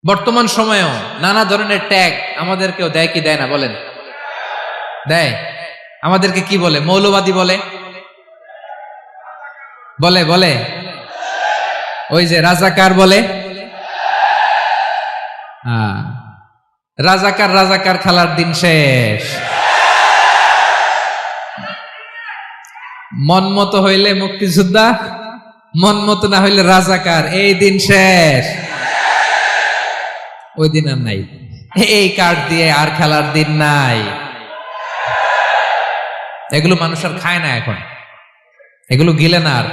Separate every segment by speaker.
Speaker 1: বর্তমান সময়েও নানা ধরনের ট্যাগ আমাদেরকেও দেয় কি দেয় না বলেন? দেয়। আমাদেরকে কি বলে? মৌলবাদী বলে, বলে বলে ওই যে রাজাকার বলে। রাজাকার রাজাকার খেলার দিন শেষ। মন মতো হইলে মুক্তিযোদ্ধা, মন মতো না হইলে রাজাকার, এই দিন শেষ। ওই দিন আর নাই, এই কার্ড দিয়ে আর খেলার দিন নাই। এগুলো মানুষ আর খায় না এখন, এগুলো গিলে না আর।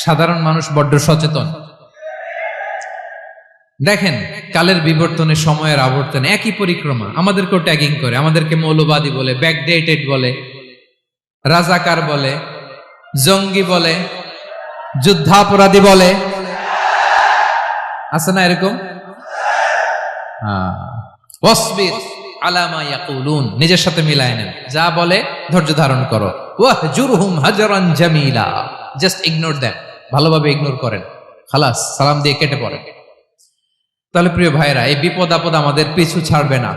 Speaker 1: সাধারণ মানুষ বড্ড সচেতন। দেখেন, কালের বিবর্তনে, সময়ের আবর্তনে একই পরিক্রমা আমাদেরকেও ট্যাগিং করে, আমাদেরকে মৌলবাদী বলে, ব্যাকডেটেড বলে, রাজাকার বলে, জঙ্গি বলে, যুদ্ধাপরাধী বলে। আছে না এরকম? ওয়াসবির আলা মা ইয়াকুলুন, নিজের সাথে মিলায় নেন, যা বলে ধৈর্য ধারণ করো। ওয়াহজুরহুম হাজরান জামিলা, জাস্ট ইগনোর দেম, ভালোভাবে ইগনোর করেন, খালাস, সালাম দিয়ে কেটে পড়েন। তাহলে প্রিয় ভাইরা, এই বিপদ আপদ আমাদের পিছু ছাড়বে না,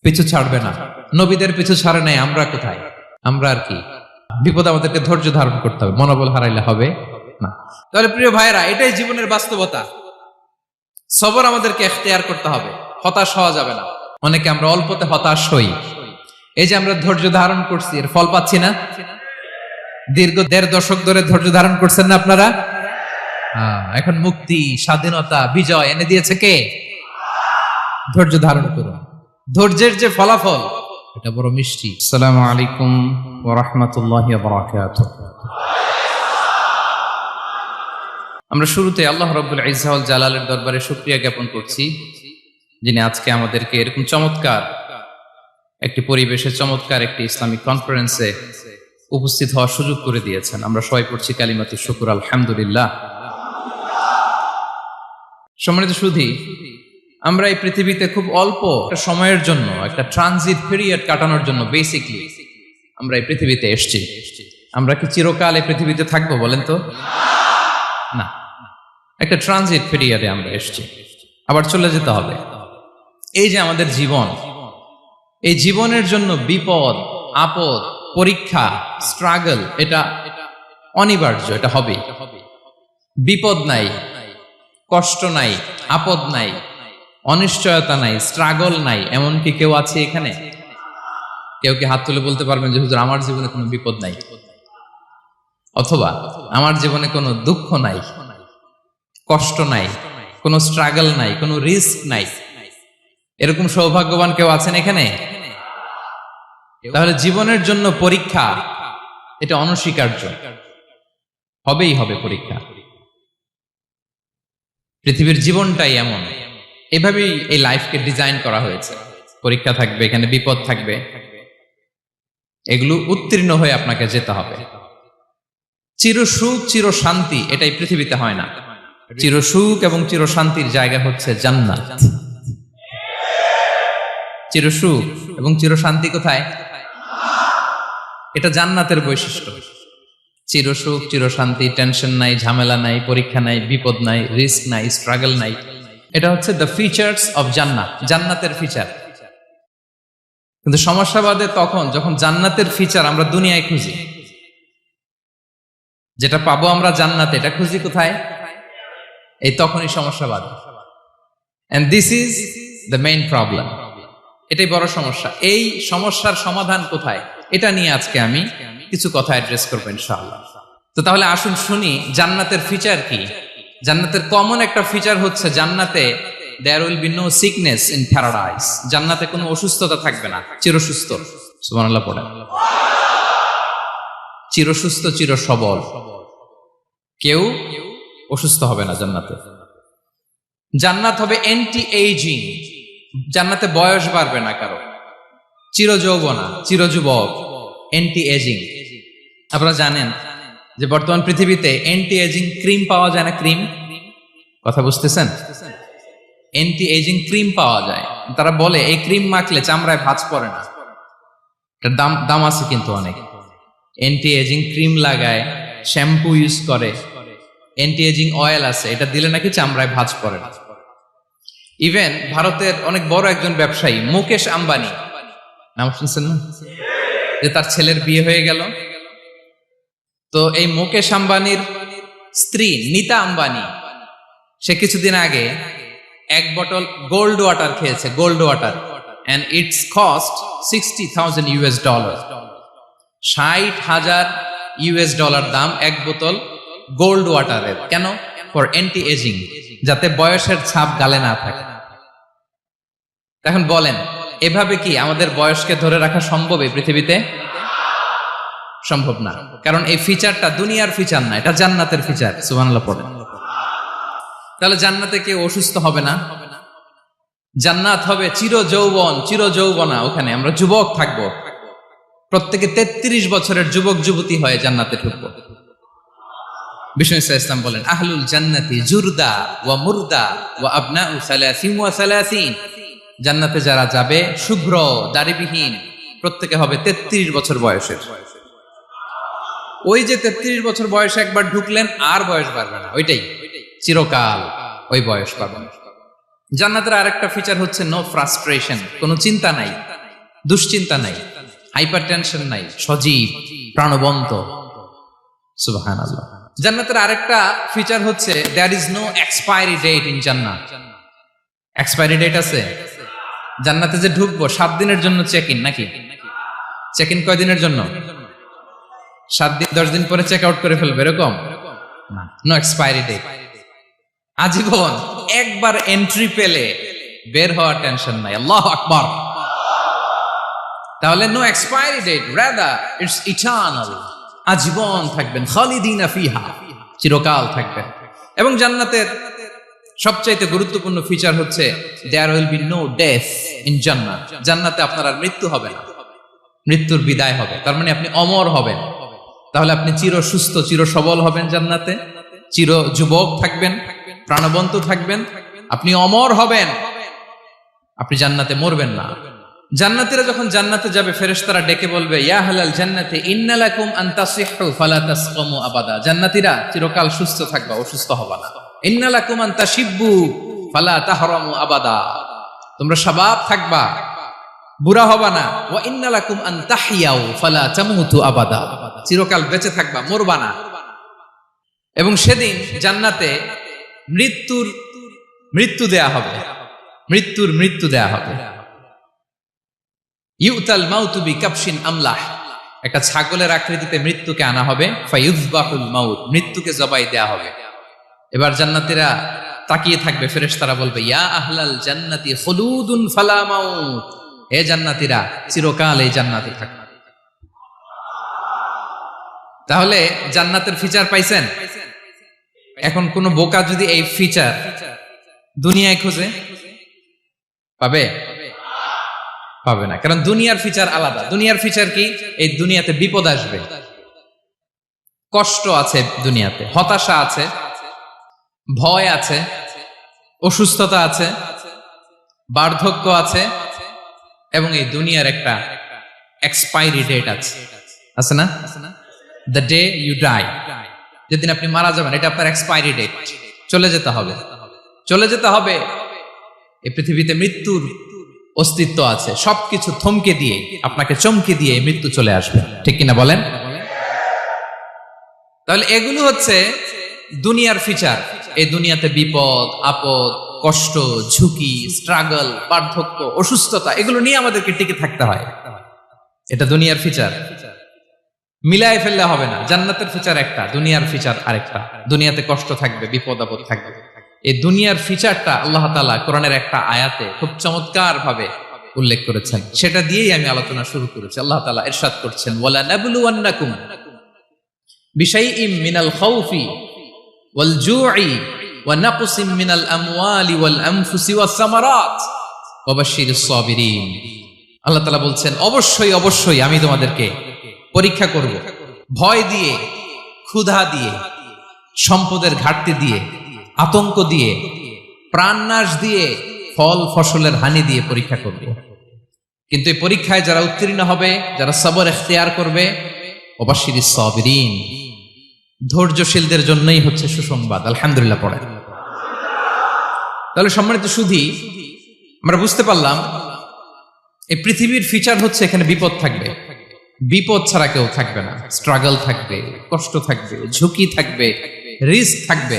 Speaker 1: পিছু ছাড়বে না। নবীদের পিছু ছাড়ে নাই, আমরা কোথায়? আমরা আর কি? বিপদ আমাদেরকে ধৈর্য ধারণ করতে হবে, মনোবল হারাইলে হবে না। তাহলে প্রিয় ভাইরা, এটাই জীবনের বাস্তবতা। সবর আমাদেরকে এখতিয়ার করতে হবে, হতাশ হওয়া যাবে না। অনেকে আমরা অল্পতে হতাশ হই। এই যে আমরা ধৈর্য ধারণ করছি, এর ফল পাচ্ছি না। দীর্ঘ 1.5 দশক ধরে ধৈর্য ধারণ করছেন না আপনারা? এখন মুক্তি, স্বাধীনতা, বিজয় এনে দিয়েছে কে? ধৈর্য ধারণ করুন। ধৈর্যের যে ফলাফল, এটা বড় মিষ্টি। আসসালামু আলাইকুম ওয়া রাহমাতুল্লাহি ওয়া বারাকাতুহু। আমরা শুরুতে আল্লাহ রাব্বুল ইজ্জা ওয়াল জালালের দরবারে শুকরিয়া জ্ঞাপন করছি, যিনি আজকে আমাদেরকে এরকম চমৎকার একটি পরিবেশে, চমৎকার একটি ইসলামিক কনফারেন্সে উপস্থিত হওয়ার সুযোগ করে দিয়েছেন। আমরা সবাই পড়ছি কালিমাতুশ শুকর, আলহামদুলিল্লাহ। সম্মানিত সুধী, আমরা এই পৃথিবীতে খুব অল্প একটা সময়ের জন্য, একটা ট্রানজিট পিরিয়ড কাটানোর জন্য বেসিকলি আমরা এই পৃথিবীতে এসেছি। আমরা কি চিরকাল এই পৃথিবীতে থাকবো বলেন তো? না, একটা ট্রানজিট পিরিয়ডে আমরা এসেছি, আবার চলে যেতে হবে। এই যে আমাদের জীবন, এই জীবনের জন্য বিপদ আপদ, পরীক্ষা, স্ট্রাগল, এটা অনিবার্য, এটা হবে। বিপদ নাই, কষ্ট নাই, আপদ নাই, অনিশ্চয়তা নাই, স্ট্রাগল নাই, এমনকি কেউ আছে এখানে? কেউ কি হাত তুলে বলতে পারবেন যে হুজুর আমার জীবনে কোনো বিপদ নাই, অথবা আমার জীবনে কোনো দুঃখ নাই, কষ্ট নাই, কোনো স্ট্রাগল নাই, কোনো রিস্ক নাই? এরকম সৌভাগ্যবান কেউ আছেন এখানে? তাহলে জীবনের জন্য পরীক্ষা, এটা অনস্বীকার্য, হবেই হবে পরীক্ষা। পৃথিবীর জীবনটাই এমন, এভাবেই এই লাইফকে ডিজাইন করা হয়েছে। পরীক্ষা থাকবে, এখানে বিপদ থাকবে, এগুলো উত্তীর্ণ হয়ে আপনাকে যেতে হবে। চির সুখ, চির শান্তি, এটাই পৃথিবীতে হয় না। চির সুখ এবং চির শান্তির জায়গা হচ্ছে জান্নাত। চির সুখ এবং চির শান্তি কোথায়? এটা জান্নাতের বৈশিষ্ট্য। চির সুখ, চির শান্তি, টেনশন নাই, ঝামেলা নাই, পরীক্ষা নাই, বিপদ নাই, রিস্ক নাই, স্ট্রাগল নাই। এটা হচ্ছে দ্য ফিচার্স অফ জান্নাত, জান্নাতের ফিচার। কিন্তু সমস্যা বাদে তখন যখন জান্নাতের ফিচার আমরা দুনিয়ায় খুঁজি। যেটা পাবো আমরা জান্নাতে, এটা খুঁজি কোথায়? এই তখনই সমস্যা বাদে। And this is the main problem. এটাই বড় সমস্যা। এই সমস্যার সমাধান কোথায়, এটা নিয়ে আজকে আমি কিছু কথা অ্যাড্রেস করবো ইনশাআল্লাহ। তো তাহলে আসুন শুনি জান্নাতের ফিচার কি। জান্নাতের কমন একটা ফিচার হচ্ছে জান্নাতে there will be no sickness in paradise. জান্নাতে কোনো অসুস্থতা থাকবে না, চিরসুস্থ। সুবহানাল্লাহ পড়েন। চিরসুস্থ, চির সবল, কেউ অসুস্থ হবে না জান্নাতে। জান্নাত হবে অ্যান্টি এইজিং, জান্নাতে বয়স বাড়বে না কারো, চির যৌবনা, চির যুবক, অ্যান্টি এজিং। আপনারা জানেন যে বর্তমান পৃথিবীতে অ্যান্টি এজিং ক্রিম পাওয়া যায় না? ক্রিম, কথা বুঝতেছেন? অ্যান্টি এজিং ক্রিম পাওয়া যায়। তারা বলে এই ক্রিম মাখলে চামড়ায় ভাঁজ পড়ে না। এটার দাম আছে কিন্তু অনেক। অ্যান্টি এজিং ক্রিম লাগায়, শ্যাম্পু ইউজ করে, অ্যান্টি এজিং অয়েল আছে, এটা দিলে নাকি চামড়ায় ভাঁজ পড়ে না। ইভেন ভারতের অনেক বড় একজন ব্যবসায়ী মুকেশ আম্বানি, নাম শুনছেন না, যে তার ছেলের বিয়ে হয়ে গেল। তো এই মুকেশ আম্বানির স্ত্রী নীতা আম্বানি, সে কিছুদিন আগে এক বটল গোল্ড ওয়াটার খেয়েছে, gold water, and it's cost $60,000 $60,000 দাম এক বোতল গোল্ড ওয়াটারের। কেন? ফর অ্যান্টি এজিং, যাতে বয়সের ছাপ গালে না থাকে। এখন বলেন, এভাবে কি আমাদের বয়সকে ধরে রাখা সম্ভব এই পৃথিবীতে? সম্ভব না, কারণ এই ফিচারটা দুনিয়ার ফিচার না, এটা জান্নাতের ফিচার। সুবহানাল্লাহ পড়েন। তাহলে জান্নাতে কেউ অসুস্থ হবে না, জান্নাত হবে চির যৌবন, চির যৌবনা। ওখানে আমরা যুবক থাকবো, প্রত্যেকে 33 বছরের যুবক যুবতী হয়ে জান্নাতে ঢুকবো। বিষ্ণু ইসলাম বলেন, আহলুল জান্নাতি জুরদা ওয়া মুরদা ওয়া আবনাউ সালাসিন ওয়া সালাসিন, জান্নাতে যারা যাবে শুভ্র দাড়িবিহীন, প্রত্যেকে হবে 33 বছর বয়সের। ওই যে 33 বছর বয়সে একবার ঢুকলেন, আর বয়স বাড়বে না, ওইটাই চিরকাল ওই বয়স পাবেন। জান্নাতের আরেকটা ফিচার হচ্ছে নো ফ্রাস্ট্রেশন, কোনো চিন্তা নাই, দুশ্চিন্তা নাই, হাইপার টেনশন নাই, সজীব প্রাণবন্ত। সুবহানাল্লাহ। জান্নাতের আরেকটা ফিচার হচ্ছে there is no expiry date in জান্নাত। এক্সপায়ারি ডেট আছে? জান্নাতে যে ঢুকবো 7 দিনের জন্য চেক ইন, নাকি চেক ইন কয় দিনের জন্য? 7 দিন, 10 দিন পরে চেক আউট করে ফেলবে, এরকম না। নো এক্সপায়ারি ডেট, আজীবন। একবার এন্ট্রি পেলে বের হওয়ার টেনশন নাই। আল্লাহু আকবার। তাহলে no expiry date, rather it's eternal, আজীবন থাকবেন, খালিদিনা ফিহা, চিরকাল থাকবেন। এবং জান্নাতের সবচাইতে গুরুত্বপূর্ণ ফিচার হচ্ছে there will be no death in জান্নাত। জান্নাতে আপনার আর মৃত্যু হবে না, মৃত্যুর বিদায় হবে। তার মানে আপনি অমর হবেন। তাহলে আপনি চির সুস্থ, চির সবল হবেন জান্নাতে, চির যুবক থাকবেন, প্রাণবন্ত থাকবেন, আপনি অমর হবেন, আপনি জান্নাতে মরবেন না। জান্নাতীরা যখন জান্নাতে যাবে, ফেরেশতারা ডেকে বলবে, ইয়া আহলাল জান্নাতি ইন্না লাকুম আন তাসিহু ফালা তাসকামু আবাদা। জান্নাতীরা চিরকাল সুস্থ থাকবা, অসুস্থ হবা না। ইন্না লাকুম আন তাশিব্বু ফালা তাহরামু আবাদা, তোমরা শাবাব থাকবা, বুড়া হবা না। ওয়া ইন্না লাকুম আন তাহইয়াউ ফালা তামুতু আবাদা, চিরকাল বেঁচে থাকবা, মরবা না। এবং সেদিন জান্নাতে মৃত্যু দেয়া হবে, মৃত্যু দেয়া হবে। ইউতাল মাউতু বিকাবশিন আমলাহ, একটা ছাগলের আকৃতিতে মৃত্যুকে আনা হবে। ফায়ুযবাহুল মাউত, মৃত্যুকে জবাই দেয়া হবে। এবার জান্নাতীরা তাকিয়ে থাকবে, ফেরেশতারা বলবে, ইয়া আহলাল জান্নাতি খুলুদুন ফালা মাউত, হে জান্নাতীরা চিরকাল এই জান্নাতে থাকবে। তাহলে জান্নাতের ফিচার পাইছেন। এখন কোন বোকা যদি এই ফিচার দুনিয়ায় খোঁজে, পাবে? পাবে না, কারণ দুনিয়ার ফিচার আলাদা। দুনিয়ার ফিচার কি? এই দুনিয়াতে বিপদ আসবে, কষ্ট আছে দুনিয়াতে, হতাশা আছে, ভয় আছে, অসুস্থতা আছে, বার্ধক্য আছে, এবং এই দুনিয়ার একটা এক্সপায়ারি ডেট আছে না? দ্য ডে ইউ ডাই, যেদিন আপনি মারা যাবেন, এটা আপনার এক্সপায়ারি ডেট। চলে যেতে হবে, চলে যেতে হবে। এই পৃথিবীতে মৃত্যুর অস্তিত্ব আছে। সবকিছু থমকে দিয়ে, আপনাকে চমকে দিয়ে মৃত্যু চলে আসবে, ঠিক কিনা বলেন? তাহলে এগুলো হচ্ছে দুনিয়ার ফিচার। এই দুনিয়াতে বিপদ আপদ, কষ্ট, ঝুঁকি, স্ট্রাগল, বার্ধক্য, অসুস্থতা, এগুলো নিয়ে আমাদেরকে টিকে থাকতে হয়। এটা দুনিয়ার ফিচার, মিলায় ফেললে হবে না। জান্নাতের ফিচার একটা, দুনিয়ার ফিচার আরেকটা। দুনিয়াতে কষ্ট থাকবে, বিপদ আপদ থাকবে। এই দুনিয়ার ফিচারটা আল্লাহ তাআলা কোরআনের একটা আয়াতে খুব চমৎকার ভাবে উল্লেখ করেছেন। সেটা দিয়েই আমি আলোচনা শুরু করেছি। আল্লাহ তাআলা ইরশাদ করছেন, ওয়ালা নাবলুওয়ান্নাকুম বিশাইইম মিনাল খাউফি ওয়াল জু'i ওয়া নাকসিম মিনাল আমওয়ালি ওয়াল আনফুসি ওয়াস সামারাত ওয়া বাশশিরিস সাবিরিন। আল্লাহ তাআলা বলছেন, অবশ্যই অবশ্যই আমি তোমাদেরকে পরীক্ষা করব, ভয় দিয়ে, ক্ষুধা দিয়ে, সম্পদের ঘাটতি দিয়ে, আতঙ্ক দিয়ে, প্রাণনাশ দিয়ে, ফল ফসলের হানি দিয়ে পরীক্ষা করব। কিন্তু এই পরীক্ষায় যারা উত্তীর্ণ হবে, যারা সবর ইখতিয়ার করবে, ওয়াবাশশিরিস সাবিরিন, ধৈর্যশীলদের জন্যই হচ্ছে সুসংবাদ। আলহামদুলিল্লাহ পড়ে। তাহলে সম্মানিত সুধী, আমরা বুঝতে পারলাম এই পৃথিবীর ফিচার হচ্ছে এখানে বিপদ থাকবে, বিপদ ছাড়া কেউ থাকবে না। স্ট্রাগল থাকবে, কষ্ট থাকবে, ঝুঁকি থাকবে, রিস্ক থাকবে,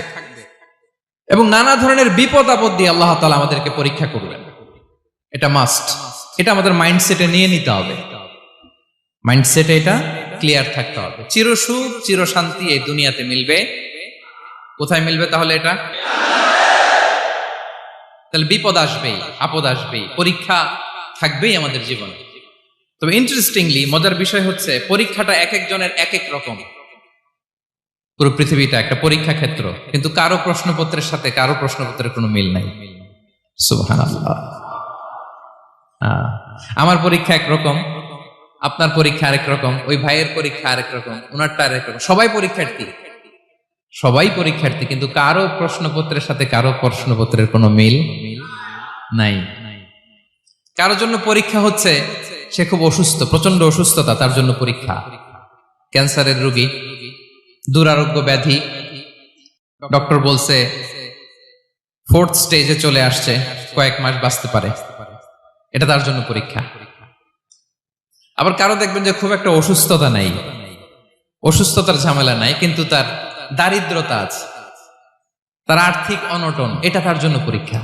Speaker 1: এবং নানা ধরনের বিপদ আপদ দিয়ে আল্লাহ তাআলা আমাদেরকে পরীক্ষা করবেন। এটা মাস্ট, এটা আমাদের মাইন্ডসেটে নিয়ে নিতে হবে, মাইন্ডসেটে এটা ক্লিয়ার থাকতে হবে। চিরসুখ চিরশান্তি এই দুনিয়াতে মিলবে, কোথায় মিলবে তাহলে এটা? তাহলে বিপদ আসবেই, আপদ আসবেই, পরীক্ষা থাকবেই আমাদের জীবনে। তবে ইন্টারেস্টিংলি মজার বিষয় হচ্ছে পরীক্ষাটা এক একজনের এক এক রকম। পুরো পৃথিবীটা একটা পরীক্ষা ক্ষেত্র, কিন্তু কারো প্রশ্নপত্রের সাথে কারো প্রশ্নপত্রের কোনো মিল নাই। সুবহানাল্লাহ। আমার পরীক্ষা একরকম, আপনার পরীক্ষা আরেক রকম, ওই ভাইয়ের পরীক্ষা আরেক রকম, ওনারটা আরেক রকম। সবাই পরীক্ষার্থী, সবাই পরীক্ষার্থী, কিন্তু কারো প্রশ্নপত্রের সাথে কারো প্রশ্নপত্রের কোনো মিল নাই। কারো জন্য পরীক্ষা হচ্ছে সে খুব অসুস্থ, প্রচন্ড অসুস্থতা, তার জন্য পরীক্ষা। ক্যান্সারের রোগী, দুরারোগ্য ব্যাধি, ডক্টর বলছে 4th স্টেজে চলে আসছে, কয়েক মাস বাঁচতে পারে, এটা তার জন্য পরীক্ষা। আবার কারো দেখবেন যে খুব একটা অসুস্থতা নাই, অসুস্থতার ঝামেলা নাই, কিন্তু তার দারিদ্রতা আছে, তার আর্থিক অনটন, এটা তার জন্য পরীক্ষা।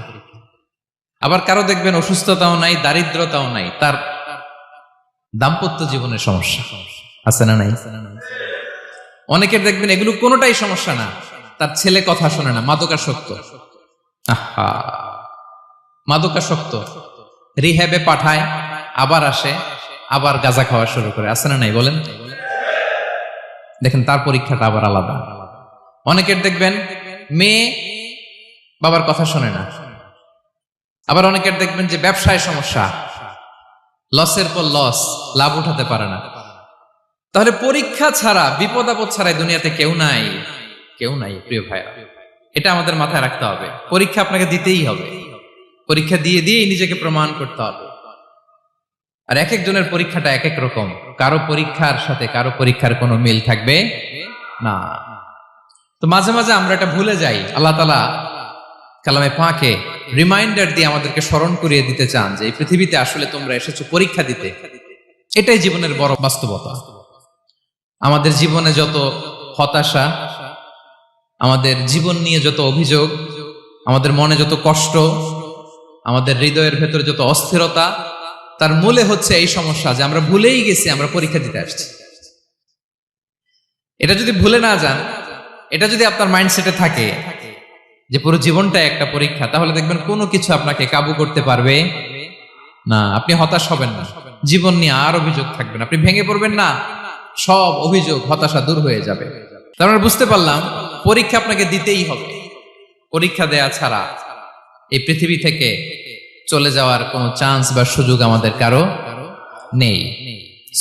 Speaker 1: আবার কারো দেখবেন অসুস্থতাও নাই, দারিদ্রতাও নাই, তার দাম্পত্য জীবনের সমস্যা আছে না নাই? অনেকের দেখবেন এগুলো কোনোটাই সমস্যা না, তার ছেলে কথা শোনে না, মাদকাসক্ত। আহা, মাদকাসক্ত, রিহ্যাবে পাঠায়, আবার আসে, আবার গাঁজা খাওয়া শুরু করে, আছে না নাই বলেন? দেখেন তার পরীক্ষাটা আবার আলাদা। অনেকের দেখবেন মেয়ে বাবার কথা শোনে না। আবার অনেকের দেখবেন যে ব্যবসায় সমস্যা, লসের পর লস, লাভ উঠাতে পারে না। তাহলে পরীক্ষা ছাড়া, বিপদ আপদ ছাড়া দুনিয়াতে কেউ নাই, কেউ নাই প্রিয় ভাইরা। এটা আমাদের মাথায় রাখতে হবে। পরীক্ষা আপনাকে দিতেই হবে, পরীক্ষা দিয়ে দিয়েই নিজেকে প্রমাণ করতে হবে। আর এক একজনের পরীক্ষাটা এক এক রকম, কারো পরীক্ষার সাথে কারো পরীক্ষার কোনো মিল থাকবে না। তো মাঝে মাঝে আমরা এটা ভুলে যাই। আল্লাহ তাআলা কালামে পাকে রিমাইন্ডার দিয়ে আমাদেরকে স্মরণ করিয়ে দিতে চান যে এই পৃথিবীতে আসলে তোমরা এসেছো পরীক্ষা দিতে। এটাই জীবনের বড় বাস্তবতা। আমাদের জীবনে যত হতাশা, আমাদের জীবন নিয়ে যত অভিযোগ, আমাদের মনে যত কষ্ট, আমাদের হৃদয়ের ভেতরে যত অস্থিরতা, তার মূলে হচ্ছে এই সমস্যা যে আমরা ভুলেই গেছি আমরা পরীক্ষা দিতে আসছি। এটা যদি ভুলে না যান, এটা যদি আপনার মাইন্ডসেটে থাকে যে পুরো জীবনটা একটা পরীক্ষা, তাহলে দেখবেন কোনো কিছু আপনাকে কাবু করতে পারবে না। আপনি হতাশ হবেন না, জীবন নিয়ে আর অভিযোগ থাকবে না, আপনি ভেঙে পড়বেন না, সব অভিযোগ হতাশা দূর হয়ে যাবে। তার মানে বুঝতে পারলাম পরীক্ষা আপনাকে দিতেই হবে। পরীক্ষা দেয়া ছাড়া এই পৃথিবী থেকে চলে যাওয়ার কোনো চান্স বা সুযোগ আমাদের কারো নেই।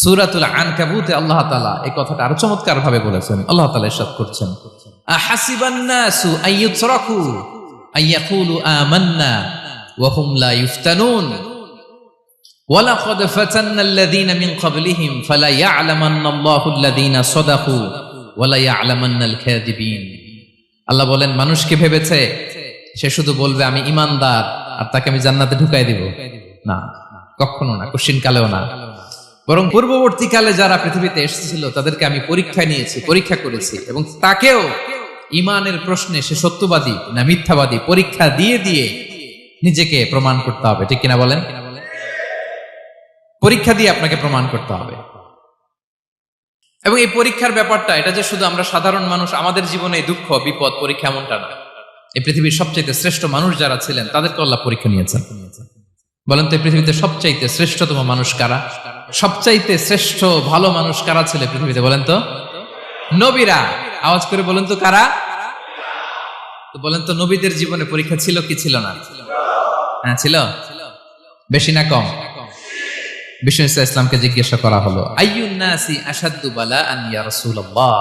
Speaker 1: সূরাতুল আনকাবুতে আল্লাহ তাআলা এই কথাটা আরো চমৎকার ভাবে বলেছেন। আল্লাহ তাআলা ইরশাদ করছেন, আহাসিবান নাসু আইয়ুতরাকু আইয়াকুলু আমান্না ওয়া হুম লা ইফতানুন ওয়ালাকাদ ফাতান্নাল্লাযীনা মিন ক্বাবলিহিম ফালা ইয়া'লামান্নাল্লাহু আল্লাযীনা সাদাকু ওয়া লা ইয়া'লামান্নাল কাযিবিন। আল্লাহ বলেন, মানুষ কি ভেবেছে সে শুধু বলবে আমি ঈমানদার আর তাকে আমি জান্নাতে ঢুকাই দিব? না, কখনো না, কোশ্চিন কালেও না। বরং পূর্ববর্তীকালে যারা পৃথিবীতে এসেছিল তাদেরকে আমি পরীক্ষা নিয়েছি, পরীক্ষা করেছি, এবং তাকেও ঈমানের প্রশ্নে সে সত্যবাদী না মিথ্যাবাদী পরীক্ষা দিয়ে দিয়ে নিজেকে প্রমাণ করতে হবে। ঠিক কিনা বলেন? পরীক্ষা দিয়ে আপনাকে প্রমাণ করতে হবে। এবং এই পরীক্ষার ব্যাপারটা, এটা যে শুধু আমরা সাধারণ মানুষ আমাদের জীবনে দুঃখ বিপদ পরীক্ষা এমনটা না। এই পৃথিবীর সবচাইতে শ্রেষ্ঠ মানুষ যারা ছিলেন তাদেরকে আল্লাহ পরীক্ষা নিয়েছেন। বলেন তো এই পৃথিবীতে সবচাইতে শ্রেষ্ঠতম মানুষ কারা? সবচাইতে শ্রেষ্ঠ ভালো মানুষ কারা ছিল পৃথিবীতে? বলেন তো নবীরা। আওয়াজ করে বলেন তো কারা? তো বলেন তো নবীদের জীবনে পরীক্ষা ছিল কি ছিল না? হ্যাঁ ছিল। বেশি না কম? বিষ্ণু ইসলামকে জিজ্ঞাসা করা হলো, আইয়ুন নাসি আশাদ্দু বালাআন ইয়া রাসূলুল্লাহ,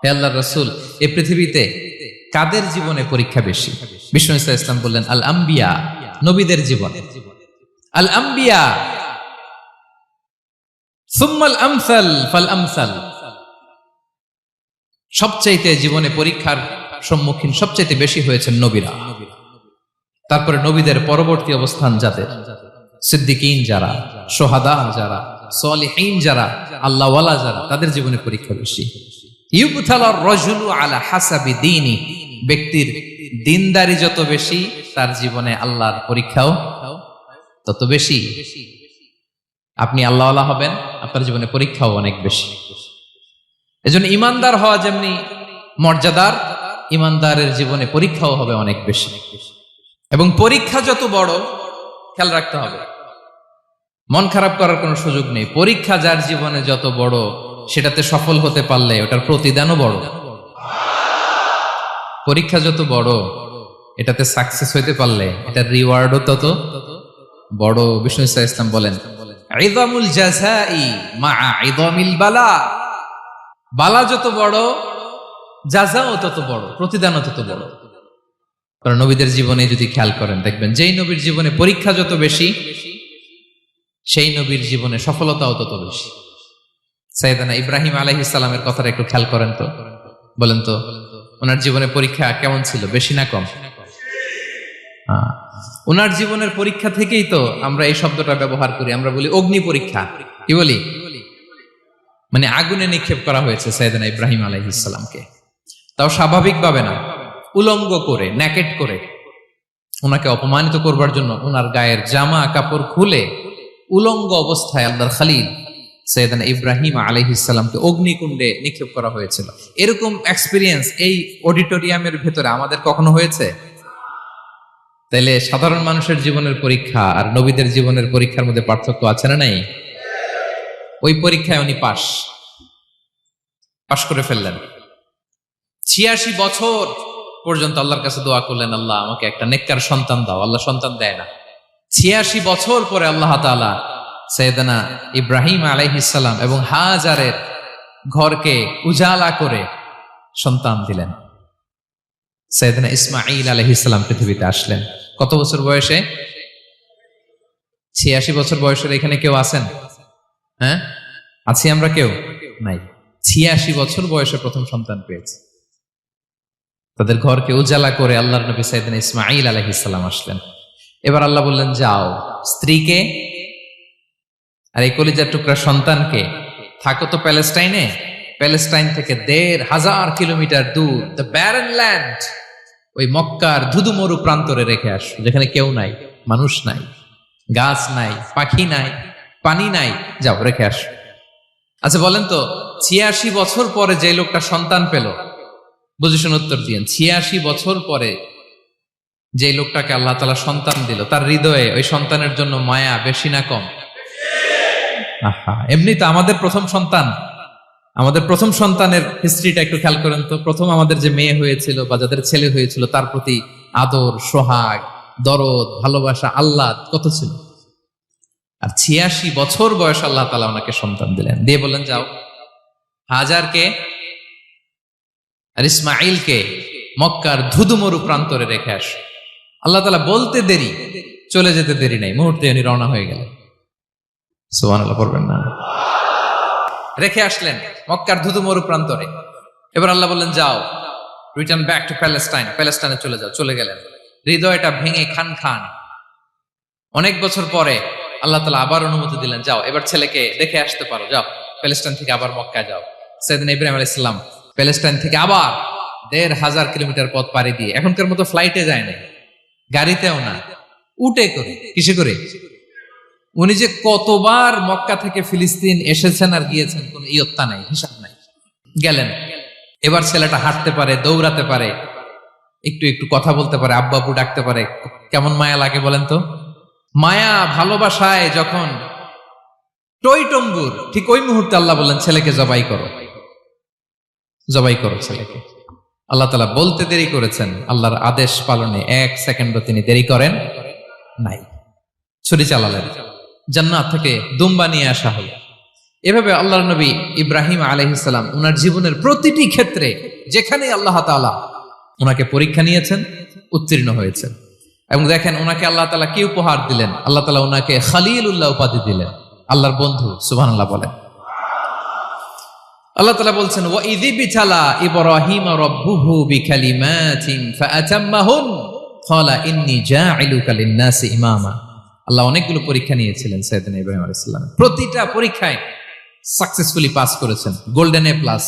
Speaker 1: হে আল্লাহর রাসূল এই পৃথিবীতে কাদের জীবনে পরীক্ষা বেশি? বিষ্ণু ইসলাম বললেন, আল আম্বিয়া, নবীদের জীবন। আল আম্বিয়া সুম্মাল আমসাল ফাল আমসাল, সবচাইতে জীবনে পরীক্ষার সম্মুখীন সবচাইতে বেশি হয়েছেন নবীরা। তারপরে নবীদের পরবর্তী অবস্থান যাদের, সিদ্দিকিন যারা, সোহাদা যারা, সলিহিন যারা, আল্লাহওয়ালা যারা, তাদের জীবনে পরীক্ষা বেশি। ইউবতালার রাজুলু আলা হাসাবি দীনি, ব্যক্তির দিনদারি যত বেশি তার জীবনে আল্লাহর পরীক্ষাও তত বেশি। আপনি আল্লাহওয়ালা হবেন, আপনার জীবনে পরীক্ষাও অনেক বেশি। এজন্য ইমানদার হওয়া যেমনি মর্যাদার, ইমানদারের জীবনে পরীক্ষাও হবে অনেক বেশি। এবং পরীক্ষা যত বড়, খেয়াল রাখতে হবে, মন খারাপ করার কোনো সুযোগ নেই। পরীক্ষা যার জীবনে যত বড়, সেটাতে সফল হতে পারলে ওটার প্রতিদানও বড়। পরীক্ষা যত বড়, এটাতে সাকসেস হইতে পারলে এটার রিওয়ার্ডও তত বড়। বিষ্ণু ইসলাম বলেন, ইযামুল জাযাই মাআ ইযামিল বালা, বালা যত বড়, জাযাও তত বড়, প্রতিদানও তত বড়। কারণ নবীদের জীবনে যদি খেয়াল করেন, দেখবেন যেই নবীর জীবনে পরীক্ষা যত বেশি, সেই নবীর জীবনে সফলতাও তত বেশি। সাইয়েদনা ইব্রাহিম আলাইহিস সালামের কথাটা একটু খেয়াল করেন তো, বলেন তো ওনার জীবনে পরীক্ষা কেমন ছিল, বেশি না কম? ওনার জীবনের পরীক্ষা থেকেই তো আমরা এই শব্দটা ব্যবহার করি, আমরা বলি অগ্নি পরীক্ষা। কি বলি? মানে আগুনে নিক্ষেপ করা হয়েছে সাইয়েদনা ইব্রাহিম আলাইহিস সালামকে, তাও স্বাভাবিকভাবে না, উলঙ্গ করে, ন্যাকেট করে ওনাকে অপমানিত করবার জন্য ওনার গায়ের জামা কাপড় খুলে উলঙ্গ অবস্থায় আল্লাহর খলিল সাইয়েদনা ইব্রাহিম আলাইহিস সালামকে অগ্নিকুণ্ডে নিক্ষেপ করা হয়েছিল। এরকম এক্সপেরিয়েন্স এই অডিটোরিয়ামের ভেতরে আমাদের কখনো হয়েছে? তাইলে সাধারণ মানুষের জীবনের পরীক্ষা আর নবীদের জীবনের পরীক্ষার মধ্যে পার্থক্য আছে না নাই? ওই পরীক্ষায় উনি পাশ করে ফেললেন। 86 বছর পর্যন্ত আল্লাহর কাছে দোয়া করলেন, আল্লাহ আমাকে একটা নেককার সন্তান দাও। আল্লাহ সন্তান দেয় না। 86 বছর পরে আল্লাহ তাআলা সাইয়েদনা ইব্রাহিম আলাইহিস সালাম এবং হাজারের ঘরকে উজালা করে সন্তান দিলেন। সাইয়েদনা ইসমাঈল আলাইহিস সালাম পৃথিবীতে আসলেন কত বছর বয়সে? 86 বছর বয়সের এখানে কেউ আছেন? হ্যাঁ, আছি আমরা? কেউ নাই। 86 বছর বয়সে প্রথম সন্তান পেয়েছে। তাদের ঘরকে উজালা করে আল্লাহর নবী সাইয়েদনা ইসমাঈল আলাইহিস সালাম আসলেন। এবার আল্লাহ বললেন, যাও স্ত্রীকে আর এই কলিজার টুকরা সন্তানকে, থাকো তো প্যালেস্টাইনে, প্যালেস্টাইন থেকে ১,৫০০ কিলোমিটার দূর, দ্য ব্যারেন ল্যান্ড, ওই মক্কার ধুধুমরু প্রান্তরে রেখে আসো, যেখানে কেউ নাই, মানুষ নাই, গাছ নাই, পাখি নাই, পানি নাই, যাও রেখে আসো। আচ্ছা বলেন তো, ৮৬ বছর পরে যে লোকটা সন্তান পেল, বুঝে শুনে উত্তর দিয়েন, ৮৬ বছর পরে যে লোকটাকে আল্লাহ তাআলা সন্তান দিল, তার হৃদয়ে ওই সন্তানের জন্য মায়া বেশি না কম? এমনি তো আমাদের প্রথম সন্তানের হিস্ট্রিটা একটু খেয়াল করেন তো। প্রথম আমাদের যে মেয়ে হয়েছিল বা যাদের ছেলে হয়েছিল, তার প্রতি আদর, সোহাগ, দরদ, ভালোবাসা, আল্লাহ কত ছিল। আর ৮৬ বছর বয়স আল্লাহ তাআলা ওনাকে সন্তান দিলেন, দিয়ে বললেন, যাও হাজারকে আর ইসমাঈলকে মক্কার ধুধুমরু প্রান্তরে রেখে আস। আল্লাহ তাআলা বলতে দেরি, চলে যেতে দেরি নাই, মুহূর্তে উনি রওনা হয়ে গেলেন। সুবহানাল্লাহ পড়বেন না? রেখে আসলেন মক্কার ধুধুমরু প্রান্তরে। এবার আল্লাহ বললেন, যাও রিটার্ন ব্যাক টু প্যালেস্টাইন, প্যালেস্টাইনে চলে যাও। চলে গেলেন, হৃদয়টা ভেঙে খান খান। অনেক বছর পরে আল্লাহ তাআলা আবার অনুমতি দিলেন, যাও এবার ছেলেকে দেখে আসতে পারো, যাও প্যালেস্টাইন থেকে আবার মক্কায় যাও। সাইয়েদনা ইব্রাহিম আলাইহিস সালাম প্যালেস্টাইন থেকে আবার ১,৫০০ কিলোমিটার পথ পাড়ি দিয়ে, এখনকার মতো ফ্লাইটে যায় না, গাড়িতেও না, উটে করে। কিসে করে? উনি যে কতবার মক্কা থেকে ফিলিস্তিন এসেছেন আর গিয়েছেন, কোন ইয়ত্তা নাই, হিসাব নাই। গেলেন, এবার ছেলেটা হাঁটতে পারে, দৌড়াতে পারে, একটু একটু কথা বলতে পারে, আব্বু আব্বু ডাকতে পারে। কেমন মায়া লাগে বলেন তো? মায়া ভালোবাসায় যখন টইটম্বুর, ঠিক ওই মুহূর্তে আল্লাহ বললেন, ছেলেকে জবাই করো, জবাই করো ছেলেকে। আল্লাহ তাআলা বলতে দেরি করেছেন, আল্লাহর আদেশ পালনে ১ সেকেন্ডও তিনি দেরি করেন নাই। ছুরি চালালেন, জান্নাত থেকে দুম্বা নিয়ে আসা হলো। এভাবে আল্লাহর নবী ইব্রাহিম আলাইহিস সালাম উনার জীবনের প্রতিটি ক্ষেত্রে যেখানে আল্লাহ তাআলা উনাকে পরীক্ষা নিয়েছেন, উত্তীর্ণ হয়েছেন। এবং দেখেন উনাকে আল্লাহ তাআলা কি উপহার দিলেন। আল্লাহ তাআলা উনাকে খলিলুল্লাহ উপাধি দিলেন, আল্লাহর বন্ধু। সুবহানাল্লাহ বলেন। আল্লাহ তাআলা বলছেন, ওয়া ইযি বিতালা ইব্রাহিম রাব্বুহু বিকালিমাতিন ফাআতাম্মাহুন, ক্বালা ইন্নী জাইলুকা লিন-নাসি ইমামা। আল্লাহ অনেকগুলো পরীক্ষা নিয়েছিলেন সাইয়েদনা ইব্রাহিম আলাইহিস সালাম, প্রতিটা পরীক্ষায় সাকসেসফুলি পাস করেছেন, গোল্ডেন এ প্লাস।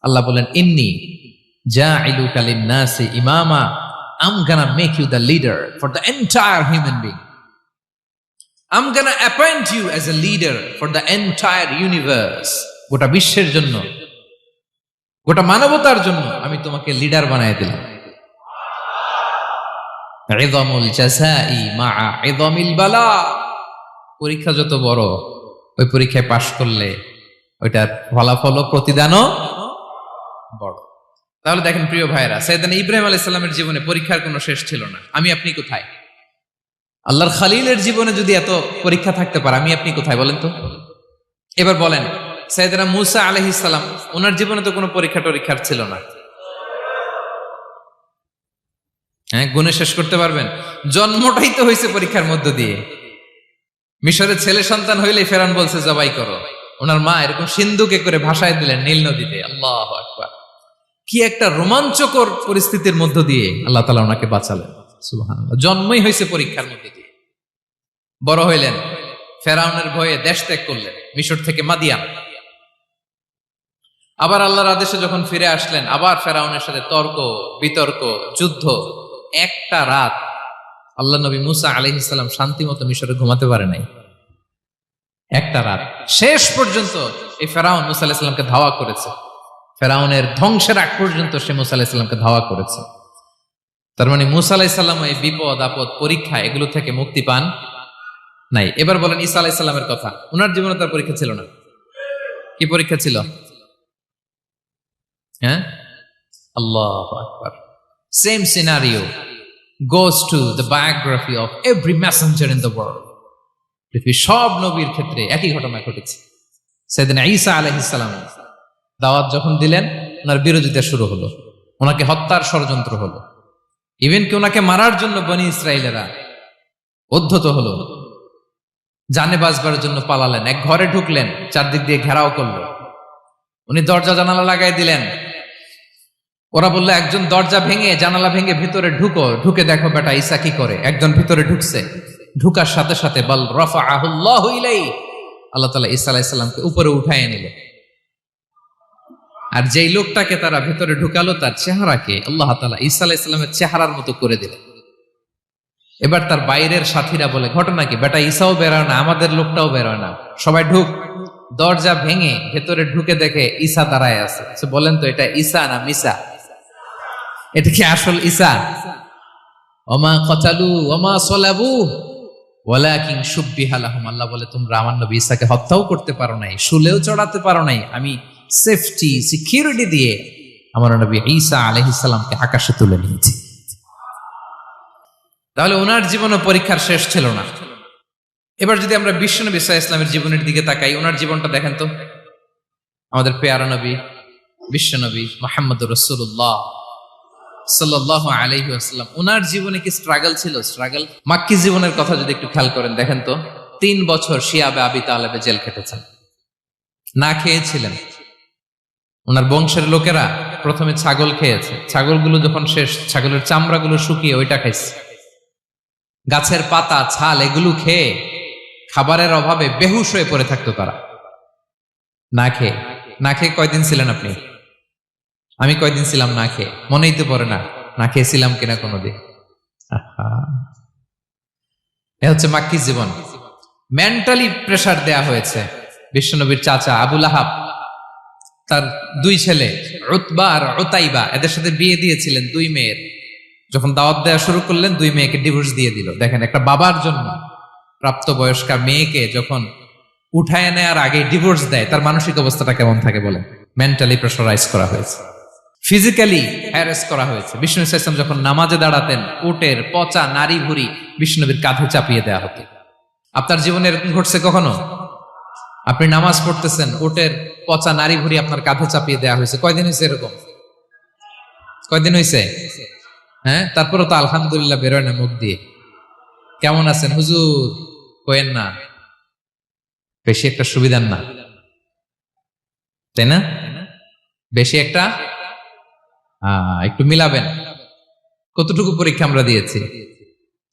Speaker 1: আল্লাহ বলেন ইন্নী জাইলুকা লিন-নাসি ইমামা, I'm gonna make you the leader for the entire human being. I'm gonna appoint you as a leader for the entire universe. গোটা বিশ্বের জন্য, গোটা মানবতার জন্য আমি তোমাকে লিডার বানায় দিলাম। ইযামুল জাযাই মা'a ইযামিল বালা। পরীক্ষা যত বড়, ওই পরীক্ষায় পাশ করলে ওইটার ফলাফল ও প্রতিদানও বড়। তাহলে দেখেন প্রিয় ভাইরা, সাইয়েদনা ইব্রাহিম আলাইহিস সালামের জীবনে পরীক্ষার কোনো শেষ ছিল না। আমি আপনি কোথায়? আল্লাহর খালিলের জীবনে যদি এত পরীক্ষা থাকতে পারে, আমি আপনি কোথায় বলেন তো? এবার বলেন, সাইয়েদনা মূসা আলাইহিস সালাম, ওনার জীবনে তো কোনো পরীক্ষার ছিল না। হ্যাঁ, গুণে শেষ করতে পারবেন? জন্মটাই তো হয়েছে পরীক্ষার মধ্য দিয়ে। মিশরের ছেলে সন্তান হইলে ফেরাউন বলছে জবাই করো, ওনার মা এরকম সিন্ধুকে করে ভাসায় দিলেন নীল নদীতে। আল্লাহু আকবার! কি একটা রোমাঞ্চকর পরিস্থিতির মধ্য দিয়ে আল্লাহ তাআলা ওনাকে বাঁচালেন। সুবহানাল্লাহ। জন্মই হয়েছে পরীক্ষার মধ্যে দিয়ে। বড় হইলেন, ফেরাউনের ভয়ে দেশ ত্যাগ করলেন, মিশর থেকে মাদিয়ান। আবার আল্লাহর আদেশে যখন ফিরে আসলেন, আবার ফেরাউনের সাথে তর্ক বিতর্ক, যুদ্ধ। একটা রাত আল্লাহ নবী মূসা আলাইহিস সালাম শান্তি মতো মিশরে ঘুমাতে পারে নাই। একটা রাত। শেষ পর্যন্ত এই ফেরাউন মূসা আলাইহিস সালামকে ধাওয়া করেছে। ফেরাউনের ধ্বংসের আগ পর্যন্ত সে মূসা আলাইহিস সালামকে ধাওয়া করেছে। তার মানে মূসা আলাইহিস সালাম এই বিপদ আপদ পরীক্ষা এগুলো থেকে মুক্তি পান নাই। এবার বলেন ঈসা আলাইহিস সালামের কথা। ওনার জীবনে তার পরীক্ষা ছিল না। কি পরীক্ষা ছিল? হ্যাঁ, আল্লাহু আকবার। Same scenario goes to the biography of every messenger in the world. পৃথিবীর সব নবীর ক্ষেত্রে একই ঘটনা ঘটেছে। সাইয়েদনা ঈসা আলাইহিস সালাম দাওয়াত যখন দিলেন, ওনার বিরোধিতা শুরু হলো, ওনাকে হত্যার ষড়যন্ত্র হলো। ইভেন কি ওনাকে মারার জন্য বনি ইসরাইলেরা উদ্ধত হলো, জানে বাঁচবার জন্য পালালেন। এক ঘরে ঢুকলেন, চারদিক দিয়ে ঘেরাও করলো, উনি দরজা জানালা লাগাই দিলেন। ওরা বললো একজন দরজা ভেঙে জানালা ভেঙে ভিতরে ঢুকে দেখো বেটা ঈসা কি করে। একজন ভিতরে ঢুকছে, ঢুকার সাথে সাথে বল রাফাআহুল্লাহু ইলাইহি, আল্লাহ তাআলা ঈসা আলাইহিস সালামকে উপরে উঠায় নিল। আর যেই লোকটাকে তারা ভিতরে ঢুকালো, তার চেহারাকে আল্লাহ তাআলা ঈসা আলাইহিস সালামের চেহারার মতো করে দিলেন। এবার তার বাইরের সাথীরা বলে, ঘটনা কি বেটা? ঈসাও বেরোয় না, আমাদের লোকটাও বেরোয় না, সবাই ঢুক। দরজা ভেঙে ভেতরে ঢুকে দেখে ঈসা দাঁড়ায় আছে। বলেন তো, এটা ঈসা না মিসা? এটা কি আসল ঈসা? ওমা কতালু ওমা সলাবু ওয়ালাকিন শুব্বিহা লাহুম। আল্লাহ বলে, তোমরা আমার নবী ঈসাকে হত্যাও করতে পারো নাই, শুলেও চড়াতে পারো নাই, আমি সেফটি সিকিউরিটি দিয়ে আমার নবী ঈসা আলাইহিস সালামকে আকাশে তুলে নিয়েছি। তাহলে ওনার জীবনও পরীক্ষার শেষ ছিল না। এবার যদি আমরা বিশ্বনবী সাল্লাল্লাহু আলাইহি ওয়াসাল্লামের জীবনের দিকে তাকাই, ওনার জীবনটা দেখেন তো। আমাদের পেয়ারা নবী বিশ্বনবী মুহাম্মদুর রাসূলুল্লাহ সাল্লাল্লাহু আলাইহি ওয়াসাল্লাম, ওনার জীবনে কি স্ট্রাগল ছিল? স্ট্রাগল। মাক্কি জীবনের কথা যদি একটু খেয়াল করেন, দেখেন তো 3 বছর শিয়াবে আবি তালেবে জেল খেটেছেন, না খেয়েছিলেন। ওনার বংশের লোকেরা প্রথমে ছাগল খেয়েছে, ছাগলগুলো যখন শেষ, ছাগলের চামড়াগুলো শুকিয়ে ওইটা খাইছে। গাছের পাতা ছাল এগুলো খেয়ে খাবারের অভাবে বেহুশ হয়ে পড়ে থাকতো তারা। না খেয়ে কয়দিন ছিলেন আপনি? আমি কয়দিন ছিলাম না খেয়ে? মনেই তো পড়ে না, না খেয়েছিলাম কিনা কোনোদিন। এ হচ্ছে মাক্কি জীবন। মেন্টালি প্রেসার দেয়া হয়েছে। বিশ্বনবীর চাচা আবু লাহাব, তার 2 ছেলে উতবা আর উতাইবা, এদের সাথে বিয়ে দিয়েছিলেন 2 মেয়ের। যখন দাওয়াত দেওয়া শুরু করলেন, 2 মেয়েকে ডিভোর্স দিয়ে দিল। দেখেন, একটা বাবার জন্য প্রাপ্তবয়স্কা মেয়েকে যখন উঠায় নেয়ার আগে ডিভোর্স দেয়, তার মানসিক অবস্থাটা কেমন থাকে বলেন? মেন্টালি প্রেসারাইজ করা হয়েছে, ফিজিক্যালি হ্যারাস করা হয়েছে। বিষ্ণু ইসলাম যখন নামাজে দাঁড়াতেন, উটের পচা নারী ভুঁড়ি বিষ্ণুনবীর কাঁধে চাপিয়ে দেওয়া হতো। আপনার জীবনে এরকম ঘটছে কখনো? আপনি নামাজ পড়তেছেন, উটের পচা নারী ভুঁড়ি আপনার কাঁধে চাপিয়ে দেওয়া হয়েছে। কয়দিন হয়েছে এরকম? কয়দিন হয়েছে? হ্যাঁ, তারপরে তো আলহামদুলিল্লাহ বেরোয় না মুখ দিয়ে। কেমন আছেন হুজুর? কয়েন না, বেশি একটা সুবিধার না, তাই না? বেশি একটা একটু মিলাবেন। কতটুকু পরীক্ষা আমরা দিয়েছি?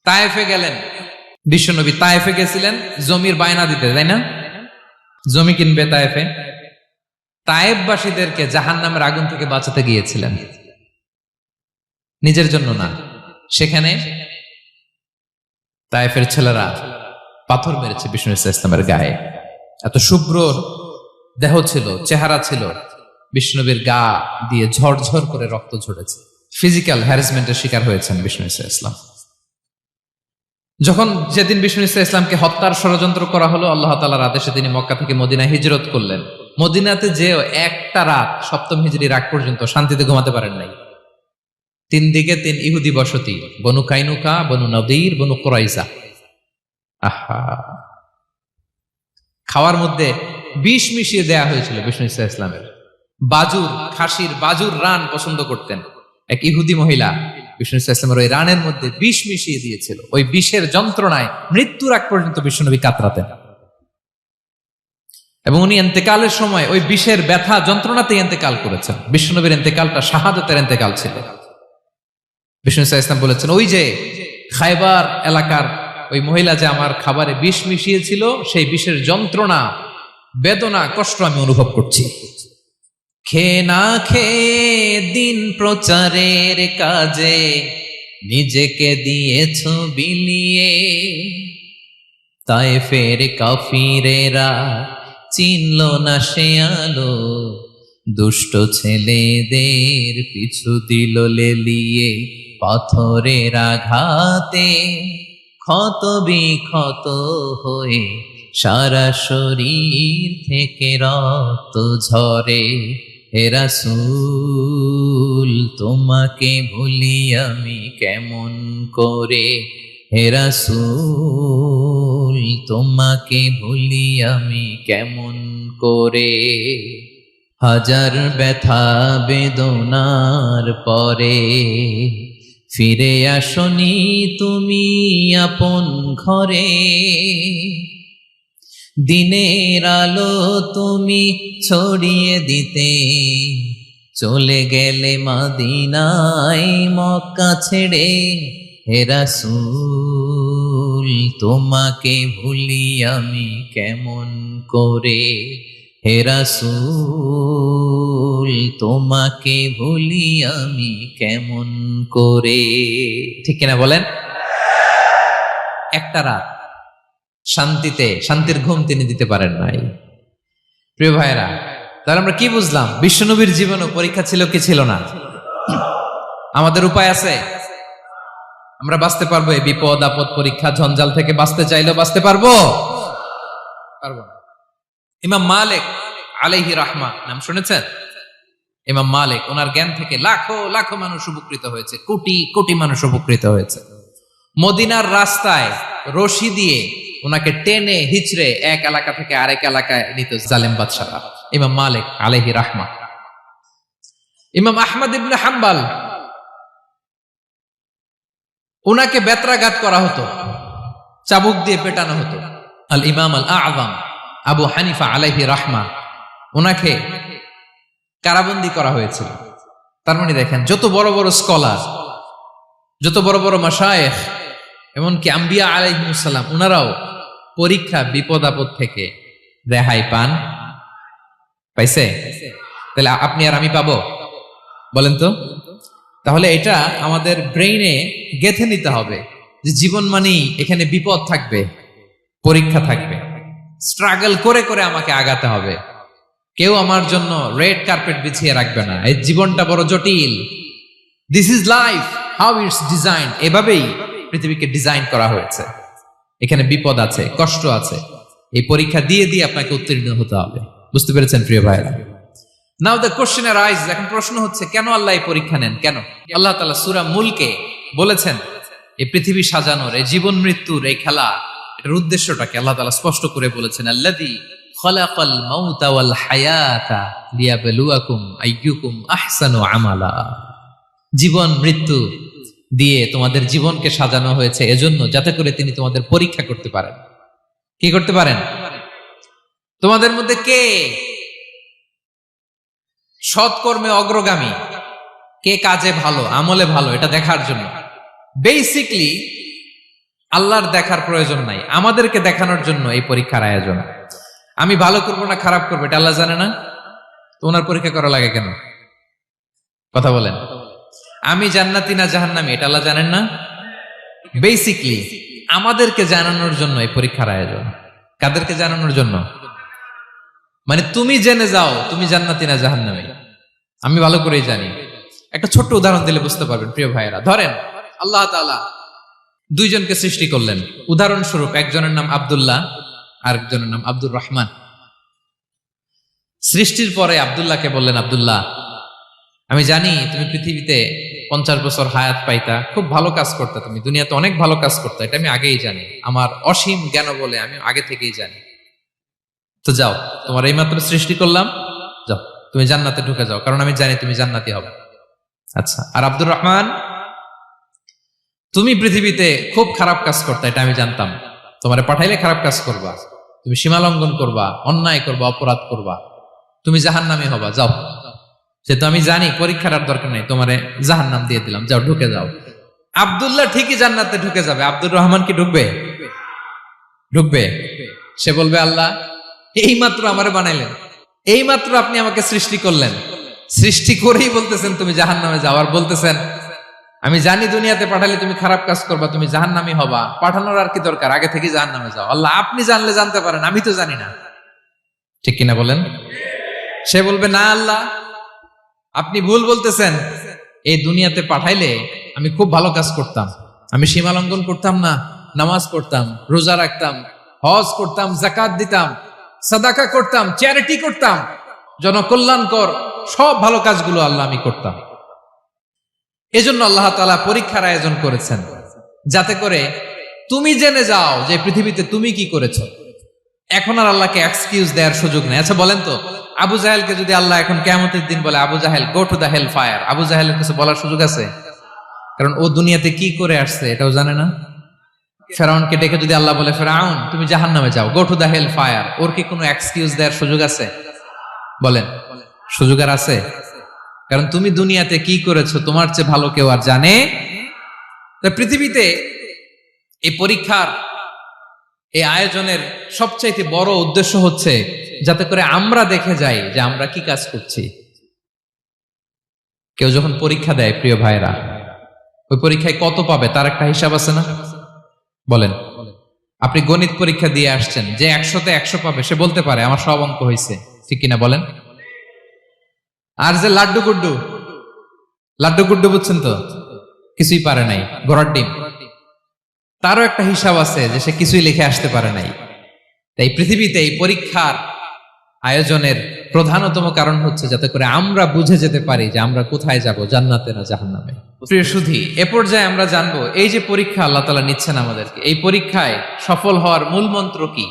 Speaker 1: তায়েফে গেলেন বিশ্বনবী, তায়েফে গেছিলেন জমির বায়না দিতে, তাই না? জমি কিনবে তায়েফে। তায়েফবাসীদেরকে জাহান্নামের আগুন থেকে বাঁচাতে গিয়েছিলেন, নিজের জন্য না। সেখানে তায়েফের ছেলেরা পাথর মেরেছে বিষ্ণু ইসলামের গায়ে। এত শুভ্র দেহ ছিল, চেহারা ছিল, বিষ্ণুবীর গা দিয়ে ঝরঝর করে রক্ত ঝরেছে। ফিজিক্যাল হ্যারাসমেন্টের শিকার হয়েছেন বিষ্ণু ইসলাম। যখন যেদিন বিষ্ণু ইসলামকে হত্যার ষড়যন্ত্র করা হলো, আল্লাহ তাআলার আদেশে তিনি মক্কা থেকে মদিনায় হিজরত করলেন। মদিনাতে যে একটা রাত, সপ্তম হিজরির আগ পর্যন্ত শান্তিতে ঘুমাতে পারেন নাই। 3 দিকে 3 ইহুদি বসতি, বনু কাইনুকা, বনু নদীর, বনু কুরাইজা। আহা, খাওয়ার মধ্যে বিষ মিশিয়ে দেয়া হয়েছিল বিষ্ণু ইসলামের। বাজুর, খাসির বাজুর রান পছন্দ করতেন। এক ইহুদি মহিলা বিষ্ণু ইসলামের ওই রানের মধ্যে বিষ মিশিয়ে দিয়েছিল। ওই বিষের যন্ত্রণায় মৃত্যুর আগ পর্যন্ত বিশ্বনবী কাতরাতেন, এবং উনি ইন্তেকালের সময় ওই বিষের ব্যথা যন্ত্রণাতে ইন্তেকাল করেছেন। বিশ্বনবীর ইন্তেকালটা শাহাদাতের ইন্তেকাল ছিল। বিষ্ণু ইসলাম বলেছেন, ওই যে খায়বার এলাকার ওই মহিলা যে আমার খাবারে বিষ মিশিয়েছিল, সেই বিষের যন্ত্রণা, বেদনা, কষ্ট আমি অনুভব করছি। খেয়ে না খেয়ে দিন প্রচারের কাজে নিজেকে দিয়েছ বিলিয়ে, তায়েফের কাফিরেরা চিনল না সে আলো, দুষ্ট ছেলেদের পিছু দিল লেলিয়ে, পাথরের আঘাতে ক্ষত বিক্ষত হয়ে সারা শরীর থেকে রক্ত ঝরে। হে রাসূল তোমাকে ভুলি আমি কেমন করে, হে রাসূল তোমাকে ভুলি আমি কেমন করে। হাজার ব্যথা বেদনার পরে ফিরে আসনি তুমি আপন ঘরে, দিনের আলো তুমি ছড়িয়ে দিতে চলে গেলে মদিনায় মক্কা ছেড়ে। হে রাসূল তোমাকে ভুলি আমি কেমন করে, হে রাসূল তোমাকে ভুলি আমি কেমন করে। ঠিক কিনা বলেন? একটা রাত শান্তিতে, শান্তির ঘুম তিনি দিতে পারেন নাই। প্রিয় ভাইরা, তাহলে আমরা কি বুঝলাম? বিশ্বনবীর জীবনও পরীক্ষা ছিল কি ছিল না? আমাদের উপায় আছে? আমরা বাঁচতে পারবো এই বিপদ আপদ পরীক্ষা ঝঞ্ঝাল থেকে? বাঁচতে চাইলেও বাঁচতে পারবো? পারবো না। ইমাম মালিক আলাইহি রাহমা নাম শুনেছেন? ইমাম মালিক, ওনার জ্ঞান থেকে লাখো লাখো মানুষ উপকৃত হয়েছে, কোটি কোটি মানুষ উপকৃত হয়েছে। মদিনার রাস্তায় রশি দিয়ে ওনাকে টেনে হিচড়ে এক এলাকা থেকে আরেক এলাকায় নিত জালেম বাদশারা। ইমাম মালিক আলাইহি রাহমা। ইমাম আহমদ ইবনে হাম্বল, ওনাকে বেত্রাঘাত করা হতো, চাবুক দিয়ে পেটানো হতো। আল ইমাম আল আযম আবু হানিফা আলাইহি রাহমা, ওনাকে কারাবন্দী করা হয়েছিল। তার মানে দেখেন, যত বড় বড় স্কলার, যত বড় বড় মাশায়েখ, এমনকি আম্বিয়া আলাইহিmus সালাম, ওনারাও পরীক্ষা বিপদ আপদ থেকে রেহাই পান। পাইছে? তাহলে আপনি আর আমি পাবো? বলেন তো। তাহলে এটা আমাদের ব্রেইনে গেঁথে নিতে হবে যে জীবন মানেই এখানে বিপদ থাকবে, পরীক্ষা থাকবে, স্ট্রাগল করে করে আমাকে আগাতে হবে। কেউ আমার জন্য রেড কার্পেট বিছিয়ে রাখবে না। এই জীবনটা বড় জটিল। This is life, how it's design. এভাবেই পৃথিবীকে ডিজাইন করা হয়েছে। এখানে বিপদ আছে, কষ্ট আছে। এই পরীক্ষা দিয়ে দিয়ে আপনাকে উত্তীর্ণ হতে হবে। বুঝতে পেরেছেন প্রিয় ভাইরা? নাও দ্য কোশ্চেন আরাইজ, এখন প্রশ্ন হচ্ছে, কেন আল্লাহ এই পরীক্ষা নেন? কেন? আল্লাহ তাআলা সূরা মুলকে বলেছেন এই পৃথিবী সাজানোর, এই জীবন মৃত্যুর এই খেলা, এটার উদ্দেশ্যটাকে আল্লাহ তাআলা স্পষ্ট করে বলেছেন। আল্লাযী খালাকাল মাউতা ওয়াল হায়াতা লিয়াবলুয়াকুম আইয়ুকুম আহসানু আমালা। জীবন মৃত্যু দিয়ে তোমাদের জীবনকে সাজানো হয়েছে এজন্য, যাতে করে তিনি তোমাদের পরীক্ষা করতে পারেন। কি করতে পারেন? তোমাদের মধ্যে কে সৎকর্মে অগ্রগামী, কে কাজে ভালো, আমলে ভালো, এটা দেখার জন্য। বেসিকলি আল্লাহর দেখার প্রয়োজন নাই, আমাদেরকে দেখানোর জন্য এই পরীক্ষার আয়োজন। আমি ভালো করবো না খারাপ করবো এটা আল্লাহ জানে না, তো ওনার পরীক্ষা করা লাগে কেন? কথা বলেন। আমি জান্নাতি না জাহান্নামী এটা আল্লাহ জানেন না? বেসিকলি আমাদেরকে জানানোর জন্য এই পরীক্ষার আয়োজন। কাদেরকে জানানোর জন্য? মানে তুমি জেনে যাও তুমি জান্নাতি না জাহান্নামী, আমি ভালো করেই জানি। একটা ছোট্ট উদাহরণ দিলে বুঝতে পারবেন প্রিয় ভাইয়েরা। ধরেন আল্লাহ তাআলা দুইজনকে সৃষ্টি করলেন। উদাহরণস্বরূপ একজনের নাম আব্দুল্লাহ, আরেকজনের নাম আব্দুর রহমান। সৃষ্টির পরে আব্দুল্লাহকে বললেন, আব্দুল্লাহ আমি জানি তুমি পৃথিবীতে 50 বছর হায়াত পাইতা, খুব ভালো কাজ করতে, তুমি দুনিয়াতে অনেক ভালো কাজ করতে, এটা আমি আগেই জানি, আমার অসীম জ্ঞান বলে আমি আগে থেকেই জানি। তো যাও, তোমার এইমাত্র সৃষ্টি করলাম, যাও তুমি জান্নাতে ঢুকে যাও, কারণ আমি জানি তুমি জান্নাতি হবে। আচ্ছা, আর আব্দুর রহমান তুমি পৃথিবীতে খুব খারাপ কাজ করতে, এটা আমি জানতাম, তোমারে পাঠাইলে খারাপ কাজ করবা, তুমি সীমা লঙ্ঘন করবা, অন্যায় করবা, অপরাধ করবা, তুমি জাহান্নামী হবা, যাও। সেটা আমি জানি, পরীক্ষার আর দরকার নেই, তোমারে জাহান্নাম দিয়ে দিলাম, যাও ঢুকে যাও। আব্দুল্লাহ ঠিকই জান্নাতে ঢুকে যাবে, আব্দুর রহমান কি ঢুকবে? ঢুকবে। সে বলবে, আল্লাহ এইমাত্র আমারে বানাইলেন, এইমাত্র আপনি আমাকে সৃষ্টি করলেন, সৃষ্টি করেই বলতেছেন তুমি জাহান্নামে যাও, আর বলতেছেন আমি জানি দুনিয়াতে পাঠালে তুমি খারাপ কাজ করবা, তুমি জাহান্নামী হবা, পাঠানোর আর কি দরকার, আগে থেকে জাহান্নামে যাও। আল্লাহ আপনি জানলে জানতে পারেন, আমি তো জানি না। ঠিক কিনা বলেন? সে বলবে, না আল্লাহ আপনি ভুল বলতেছেন, এই দুনিয়াতে পাঠাইলে আমি খুব ভালো কাজ করতাম, আমি সীমা লঙ্ঘন করতাম না, নামাজ পড়তাম, রোজা রাখতাম, হজ করতাম, যাকাত দিতাম, সাদাকা করতাম, চ্যারিটি করতাম, জনকল্যাণকর সব ভালো কাজগুলো আল্লাহ আমি করতাম। এজন্য আল্লাহ তাআলা পরীক্ষার আয়োজন করেছেন, যাতে করে তুমি জেনে যাও যে পৃথিবীতে তুমি কি করেছো। এখন আর আল্লাহকে এক্সকিউজ দেওয়ার সুযোগ নেই। আচ্ছা বলেন তো, আবু জাহেলকে যদি আল্লাহ এখন কিয়ামতের দিন বলে, আবু জাহেল go to the hell fire, আবু জাহেলের কাছে বলার সুযোগ আছে? কারণ ও দুনিয়াতে কি করে আসছে এটাও জানে না। ফেরাউনকে ডেকে যদি আল্লাহ বলে, ফেরাউন তুমি জাহান্নামে যাও, go to the hell fire, ওর কি কোনো এক্সকিউজ দেওয়ার সুযোগ আছে? বলেন, সুযোগ আর আছে? কারণ তুমি দুনিয়াতে কি করেছো তোমার চেয়ে ভালো কেউ আর জানে। পৃথিবীতে এই পরীক্ষার এই আয়োজনের সবচাইতে বড় উদ্দেশ্য হচ্ছে যাতে করে আমরা দেখে যাই যে আমরা কি কাজ করছি। কেউ যখন পরীক্ষা দেয় প্রিয় ভাইরা, ওই পরীক্ষায় কত পাবে তার একটা হিসাব আছে না? বলেন, আপনি গণিত পরীক্ষা দিয়ে আসছেন, যে 100-তে 100 পাবে সে বলতে পারে আমার সব অঙ্ক হয়েছে, ঠিক কিনা বলেন? আর যে লাড্ডু গুড্ডু বুঝছেন তো, কিছুই পারে নাই, ঘোড়ার ডিম, তারও একটা হিসাব আছে যে সে কিছুই লিখে আসতে পারে নাই। তাই পৃথিবীতে এই পরীক্ষার আয়োজনের প্রধানতম কারণ হচ্ছে যাতে করে আমরা বুঝে যেতে পারি যে আমরা কোথায় যাব, জান্নাতে না জাহান্নামে। প্রিয় সুধী, এ পর্যায়ে আমরা জানবো এই যে পরীক্ষা আল্লাহ তাআলা নিচ্ছেন আমাদেরকে, এই পরীক্ষায় সফল হওয়ার মূল মন্ত্র কি।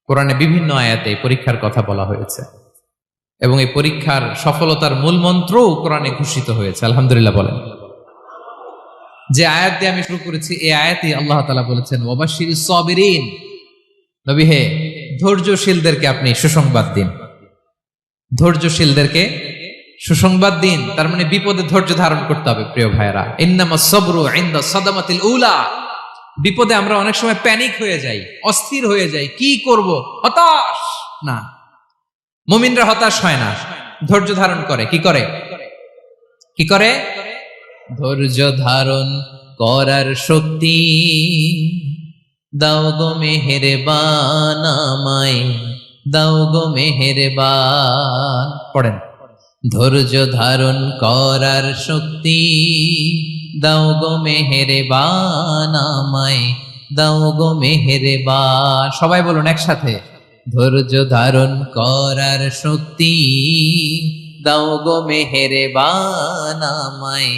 Speaker 1: কোরআনে বিভিন্ন আয়াতে এই পরীক্ষার কথা বলা হয়েছে এবং এই পরীক্ষার সফলতার মূল মন্ত্রও কোরআনে ঘোষিত হয়েছে। আলহামদুলিল্লাহ বলেন। যে আয়াত দিয়ে আমি শুরু করেছি, এই আয়াতে আল্লাহ তাআলা বলেছেন, ওয়াবাশশিরিস সাবিরিন, নবী হে ধৈর্যশীলদেরকে আপনি সুসংবাদ দিন, ধৈর্যশীলদেরকে সুসংবাদ দিন। তার মানে বিপদে ধৈর্য ধারণ করতে হবে প্রিয় ভাইরা। ইন্নামাস সাবরু ইনদা সাদামাতিল উলা, বিপদে আমরা অনেক সময় প্যানিক হয়ে যাই, অস্থির হয়ে যাই, কি করব, হতাশ না। মুমিনরা হতাশ হয় না, ধৈর্য ধারণ করে। কি করে? কি করে? ধৈর্য ধারণ করার শক্তি দাও গো মেহেরবান আমায়, দাও গো মেহেরবান। পড়েন, ধৈর্য ধারণ করার শক্তি দাও গো মেহেরবান আমায়, দাও গো মেহেরবান। সবাই বলুন একসাথে, ধৈর্য ধারণ করার শক্তি দাও গো মেহেরবান আমায়,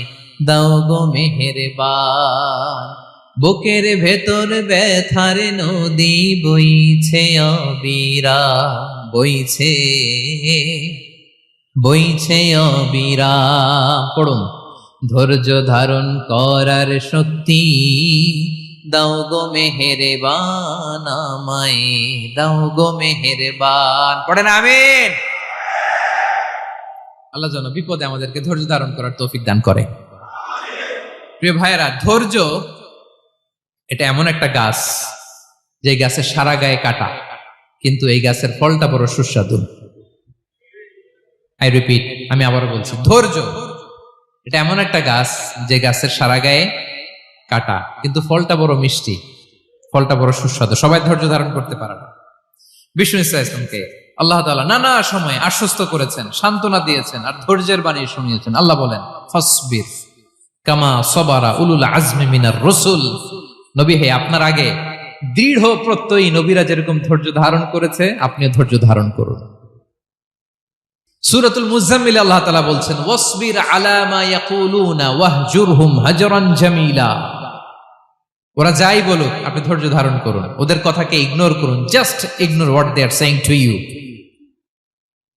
Speaker 1: দাও গো মেহেরবান। বুকের ভেতর ব্যথার নদী বইছে অবিরাম, বইছে বইছে অবিরাম। পড়ুন, ধৈর্য ধারণ করার শক্তি দাও গো মেহেরবান আমায়, দাও গো মেহেরবান। পড়েন আমিন। আল্লাহ যেন বিপদে আমাদেরকে ধৈর্য ধারণ করার তৌফিক দান করে। প্রিয় ভাইয়েরা, ধৈর্য এটা এমন একটা গাছ যে গাছের সারা গায়ে কাটা, কিন্তু এই গাছের ফলটা বড় সুস্বাদু। আই রিপিট, আমি আবার বলছি, ধৈর্য এটা এমন একটা গাছ যে গাছের সারা গায়ে কাটা, কিন্তু ফলটা বড় মিষ্টি, ফলটা বড় সুস্বাদু। সবাই ধৈর্য ধারণ করতে পারে না। বিষ্ণু ইসলামকে আল্লাহ তাআলা নানা সময় আশ্বস্ত করেছেন, সান্ত্বনা দিয়েছেন, আর ধৈর্যের বাণী শুনিয়েছেন। আল্লাহ বলেন, ফাসবির কামা সাবারা উলুল আজমি মিনার রাসূল। নবী হে, আপনার আগে দৃঢ় প্রত্যয়ী নবীরা যেরকম ধৈর্য ধারণ করেছে, আপনিও ধৈর্য ধারণ করুন। সূরাতুল মুজাম্মিল আল্লাহ তাআলা বলছেন, ওয়াসবির আলা মা ইয়াকুলুনা ওয়াহজুরহুম হাজরান জামিলা। ওরা যাই বলুক, আপনি ধৈর্য ধারণ করুন, ওদের কথাকে ইগনোর করুন। Just ignore what they are saying to you.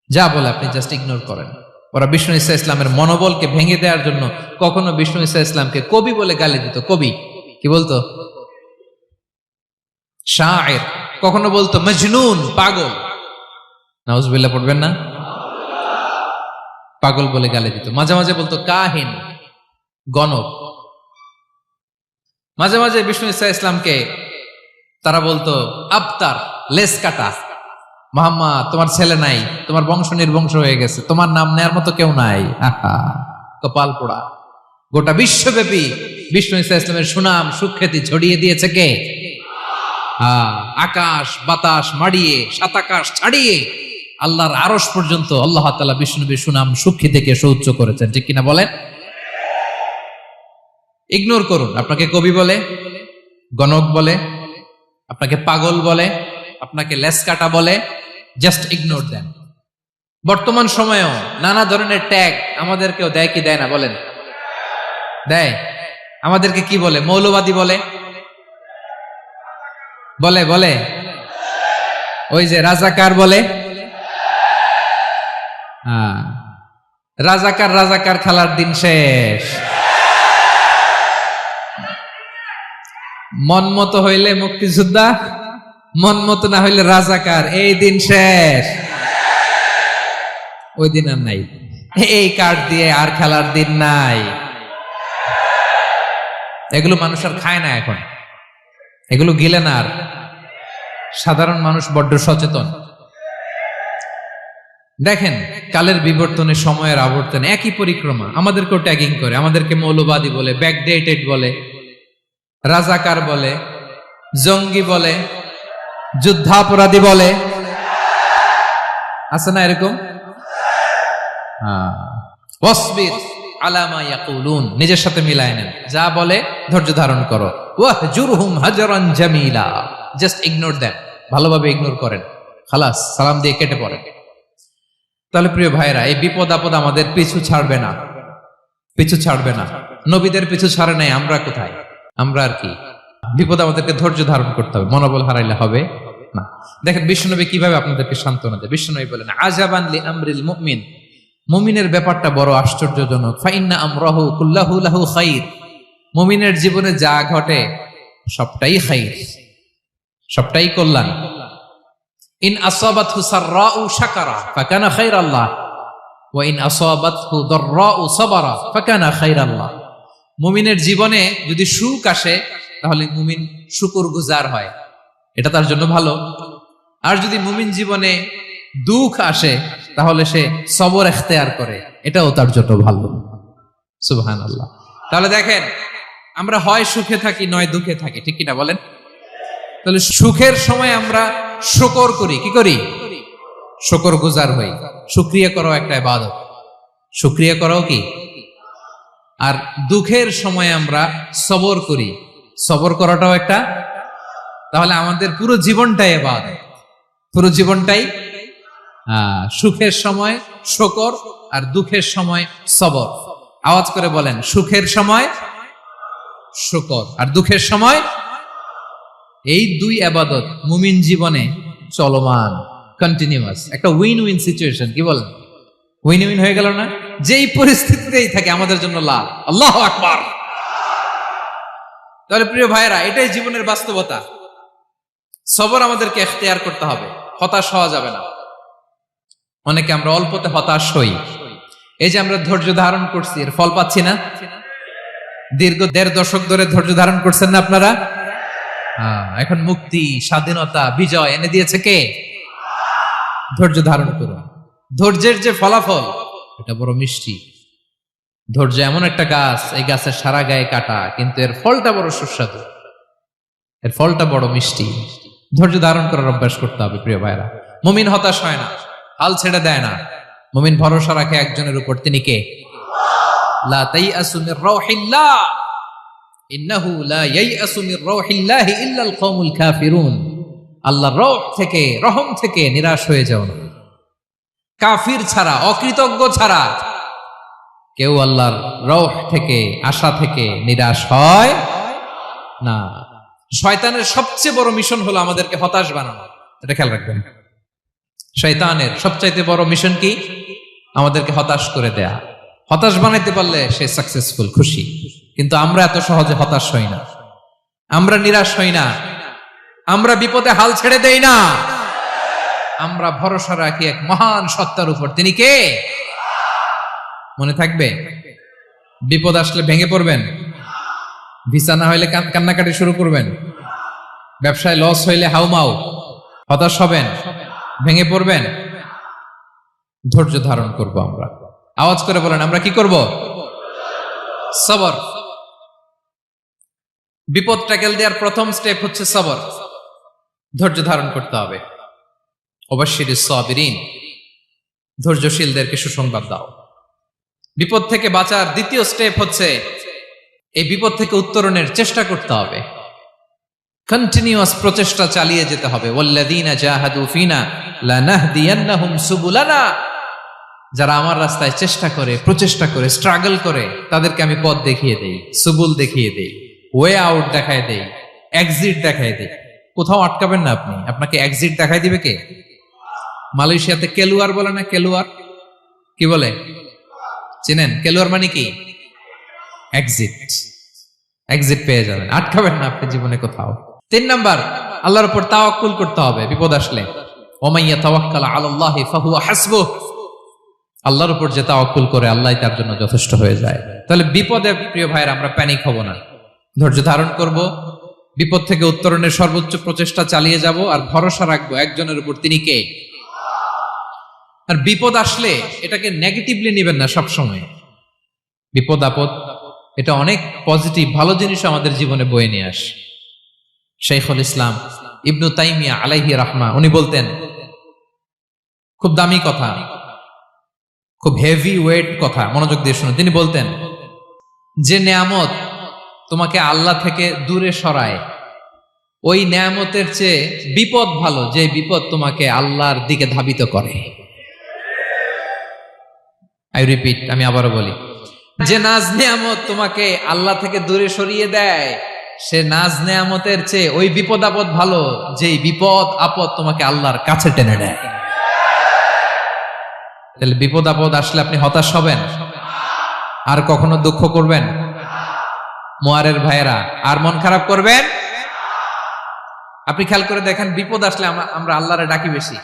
Speaker 1: যা বলে আপনি জাস্ট ইগনোর করেন। ওরা বিষ্ণু ঈসা ইসলামের মনোবলকে ভেঙে দেওয়ার জন্য কখনো বিষ্ণু ঈসা ইসলামকে কবি বলে গালি দিত। কবি কি বলতো? শায়ের। কখনো বলতো মজনুন, পাগল। নাউজুবিল্লাহ পড়বেন না? পাগল বলে গালি দিত। মাঝে মাঝে বলতো কাহিন, গণক। মাঝে মাঝে বিষ্ণু ঈসা ইসলামকে তারা বলতো আবতার, লেস কাটা। মুহাম্মদ, তোমার ছেলে নাই, তোমার বংশ নির্বংশ হয়ে গেছে, তোমার নাম নেয়ার মতো কেউ নাই। আহা, কপাল পোড়া। গোটা বিশ্বব্যাপী বিষ্ণু ঈসা ইসলামের সুনাম সুখ্যাতি ছড়িয়ে দিয়েছে কে? আকাশ বাতাস মাড়িয়ে, সাত আকাশ ছাড়িয়ে আল্লাহর আরশ পর্যন্ত আল্লাহ তাআলা বিষ্ণুনবীর সুনাম সুখ্যাতিকে সুউচ্চ করেছেন। ঠিক কিনা বলেন? ইগনোর করুন। আপনাকে কবি বলে, গণক বলে, আপনাকে পাগল বলে, আপনাকে লেসকাটা বলে, জাস্ট ইগনোর দেন। বর্তমান সময়েও নানা ধরনের ট্যাগ আমাদেরকেও দেয় কি দেয় না বলেন? দেয়। আমাদেরকে কি বলে? মৌলবাদী বলে, বলে বলে ওই যে রাজাকার বলে। রাজাকার রাজাকার খেলার দিন শেষ। মন মতো হইলে মুক্তিযোদ্ধা, মন মতো না হইলে রাজাকার, এই দিন শেষ। ওই দিন আর নাই। এই কার্ড দিয়ে আর খেলার দিন নাই। এগুলো মানুষ আর খায় না এখন, এগুলো গিলে না আর। সাধারণ মানুষ বড্ড সচেতন। দেখেন, কালের বিবর্তনে, সময়ের আবর্তনে একই পরিক্রমা আমাদেরকেও ট্যাগিং করে। আমাদেরকে মৌলবাদী বলে, ব্যাকডেটেড বলে, রাজাকার বলে, জঙ্গি বলে, যুদ্ধাপরাধী বলে। আছে না এরকম? ওয়াসবির আলা মা ইয়াকুলুন, নিজের সাথে মিলায় নেন। যা বলে ধৈর্য ধারণ করো। ওয়াহজুরহুম হাজরান জামিলা, জাস্ট ইগনোর দেন, ভালোভাবে ইগনোর করেন, খালাস, সালাম দিয়ে কেটে পড়েন। তাহলে প্রিয় ভাইরা, এই বিপদ আপদ আমাদের পিছু ছাড়বে না, পিছু ছাড়বে না। নবীদের পিছু ছাড়ে নাই, আমরা কোথায়? আমরা আর কি? বিপদ আমাদেরকে ধৈর্য ধারণ করতে হবে, মনোবল হারাইলে হবে না। দেখেন বিশ্বনবী কিভাবে আপনাদেরকে সান্ত্বনা দেয়। বিশ্বনবী বলেন, আজাবান লি আমরিল মুমিন, মুমিনের ব্যাপারটা বড় আশ্চর্যজনক। ফাইন্না আমরাহু কুল্লাহু লাহু খাইর, মুমিনের জীবনে যা ঘটে সবটাই খাইর, সবটাই কল্যাণ। ইন আসাবাতহু সাররাউ শাকারা ফাকানা খাইরাল্লাহ ওয়া ইন আসাবাতহু দাররাউ সাবারা ফাকানা খাইরাল্লাহ। মুমিনের জীবনে যদি সুখ আসে তাহলে মুমিন শুকরগুজার হয়, এটা তার জন্য ভালো। আর যদি মুমিন জীবনে দুঃখ আসে তাহলে সে সবর ইখতিয়ার করে, এটাও তার জন্য ভালো। সুবহানাল্লাহ। তাহলে দেখেন, আমরা হয় সুখে থাকি নয় দুঃখে থাকি, ঠিক কিনা বলেন? তাহলে সুখের সময় আমরা শুকর করি, কি করি? শুকরগুজার হই। শুকরিয়া করাও একটা ইবাদত, শুকরিয়া করাও কি? আর দুঃখের সময় আমরা সবর করি, সবর করাটাও একটা। তাহলে আমাদের পুরো জীবনটাই ইবাদত, পুরো জীবনটাই। সুখের সময় শুকর আর দুঃখের সময় সবর। আওয়াজ করে বলেন, সুখের সময় শুকর আর দুঃখের সময়। এই দুই ইবাদত মুমিন জীবনে চলমান, কন্টিনিউয়াস, একটা উইন উইন সিচুয়েশন। কি বলেন? উইন উইন হয়ে গেল না? যেই পরিস্থিতিতেই থাকে আমাদের জন্য লাভ। আল্লাহু আকবার। তাহলে প্রিয় ভাইরা, এটাই জীবনের বাস্তবতা। সবর আমাদেরকে ইখতিয়ার করতে হবে, হতাশ হওয়া যাবে না। অনেকে আমরা অল্পতে হতাশ হই, এই যে আমরা ধৈর্য ধারণ করছি, এর ফল পাচ্ছি না? দীর্ঘ 1.5 দশক ধরে ধৈর্য ধারণ করছেন না আপনারা? এখন মুক্তি, স্বাধীনতা, বিজয় এনে দিয়েছে কে? ধৈর্য ধারণ করুন। ধৈর্যের যে ফলাফল, এটা বড় মিষ্টি। ধৈর্য এমন একটা গাছ, এই গাছের সারা গায়ে কাটা, কিন্তু এর ফলটা বড় সুস্বাদু, এর ফলটা বড় মিষ্টি। ধৈর্য ধারণ করার অভ্যাস করতে হবে প্রিয় ভাইরা। মুমিন হতাশ হয় না, হাল ছেড়ে দেয় না। মুমিন ভরসা রাখে একজনের উপর, তিনি কে? লা তাইআসু মির রাউহিল্লাহ ইন্নাহু লা ইয়াইআসু মির রাউহিল্লাহি ইল্লাল কওমুল কাফিরুন। আল্লাহর রহ থেকে, রহম থেকে নিরাশ হয়ে যাও না। কাফির ছাড়া, অকৃতজ্ঞ ছাড়া কেউ আল্লাহর রহ থেকে, আশা থেকে নিরাশ হয় না। শয়তানের সবচেয়ে বড় মিশন হলো আমাদেরকে হতাশ বানানো, এটা খেয়াল রাখবেন। শয়তানের সবচাইতে বড় মিশন কি? আমাদেরকে হতাশ করে দেয়া। হতাশ বানাইতে পারলে সে সাকসেসফুল, খুশি। কিন্তু আমরা এত সহজে হতাশ হই না, আমরা নিরাশ হই না, আমরা বিপদে হাল ছেড়ে দেই না। আমরা ভরসা রাখি এক মহান সত্তার উপর, তিনি কে? মনে থাকবে, বিপদ আসলে ভেঙে পড়বেন, ভিসা না হইলে কান্নাকাটি শুরু করবেন, ব্যবসায় লস হইলে হাউমাউ, হতাশ হবেন, ভেঙে পড়বেন। ধৈর্য ধারণ করব আমরা। আওয়াজ করে বলেন, আমরা কি করব? সবর। বিপদ ট্যাকেল দেওয়ার প্রথম স্টেপ হচ্ছে সবর। ধৈর্য ধারণ করতে হবে। অবশ্যই সাবিরিন, ধৈর্যশীলদেরকে সুসংবাদ দাও। বিপদ থেকে বাঁচার দ্বিতীয় স্টেপ হচ্ছে এই বিপদ থেকে উত্তরণের চেষ্টা করতে হবে। কন্টিনিউয়াস প্রচেষ্টা চালিয়ে যেতে হবে। ওয়াল্লাযীনা জাহাদু ফিনা লানাহদিয়ান্নাহুম সুবুলানা। যারা আমার রাস্তায় চেষ্টা করে, প্রচেষ্টা করে, স্ট্রাগল করে, তাদেরকে আমি পথ দেখিয়ে দেই, সুবুল দেখিয়ে দেই, ওয়ে আউট দেখায় দেই, এক্সিট দেখায় দেই। কোথাও আটকাবেন না আপনি, আপনাকে এক্সিট দেখাই দিবে কে? মালয়েশিয়াতে কেলুয়ার বলে না? কেলুয়ার কি বলে চেনেন? কেলুয়ার মানে কি? এক্সিট। এক্সিট পেয়ে যাবেন, আটকাবেন না আপনি জীবনে কোথাও। 3 নাম্বার, আল্লাহর উপর তাওয়াক্কুল করতে হবে বিপদ আসলে। ওমাইয়া তাওয়াক্কাল আলাল্লাহি ফাহুয়া হাসবুহ। আল্লাহর উপর যে তাওয়াক্কুল করে, আল্লাহই তার জন্য যথেষ্ট হয়ে যায়। তাহলে বিপদে প্রিয় ভাইরা আমরা প্যানিক হব না, ধৈর্য ধারণ করব, বিপদ থেকে উত্তরণের সর্বোচ্চ প্রচেষ্টা চালিয়ে যাব, আর ভরসা রাখবো একজনের উপর, তিনি কে? আর বিপদ আসলে এটাকে নেগেটিভলি নেবেন না সবসময়। বিপদ আপদ এটা অনেক পজিটিভ, ভালো জিনিস আমাদের জীবনে বয়ে নিয়ে আসে। শাইখুল ইসলাম ইবনু তাইমিয়া আলাইহি রাহমা, উনি বলতেন, খুব দামি কথা, খুব হেভি ওয়েট কথা, মনোযোগ দিয়ে শুনুন। তিনি বলতেন, যে নেয়ামত তোমাকে আল্লাহ থেকে দূরে সরায়, ওই নেয়ামতের চেয়ে বিপদ ভালো, যে বিপদ তোমাকে আল্লাহর দিকে ধাবিত করে। আই রিপিট, আমি আবারও বলি, যে নাজ নেয়ামত তোমাকে আল্লাহ থেকে দূরে সরিয়ে দেয়, সে নাজ নেয়ামতের চেয়ে ওই বিপদ আপদ ভালো, যেই বিপদ আপদ তোমাকে আল্লাহর কাছে টেনে নেয়। তাহলে বিপদ আপদ আসলে আপনি হতাশ হবেন? আর কখনো দুঃখ করবেন? মোয়ারের ভাইয়েরা, আর মন খারাপ করবেন? আপনি খেয়াল করে দেখেন, বিপদ আসলে আমরা আল্লাহরে ডাকি বেশি।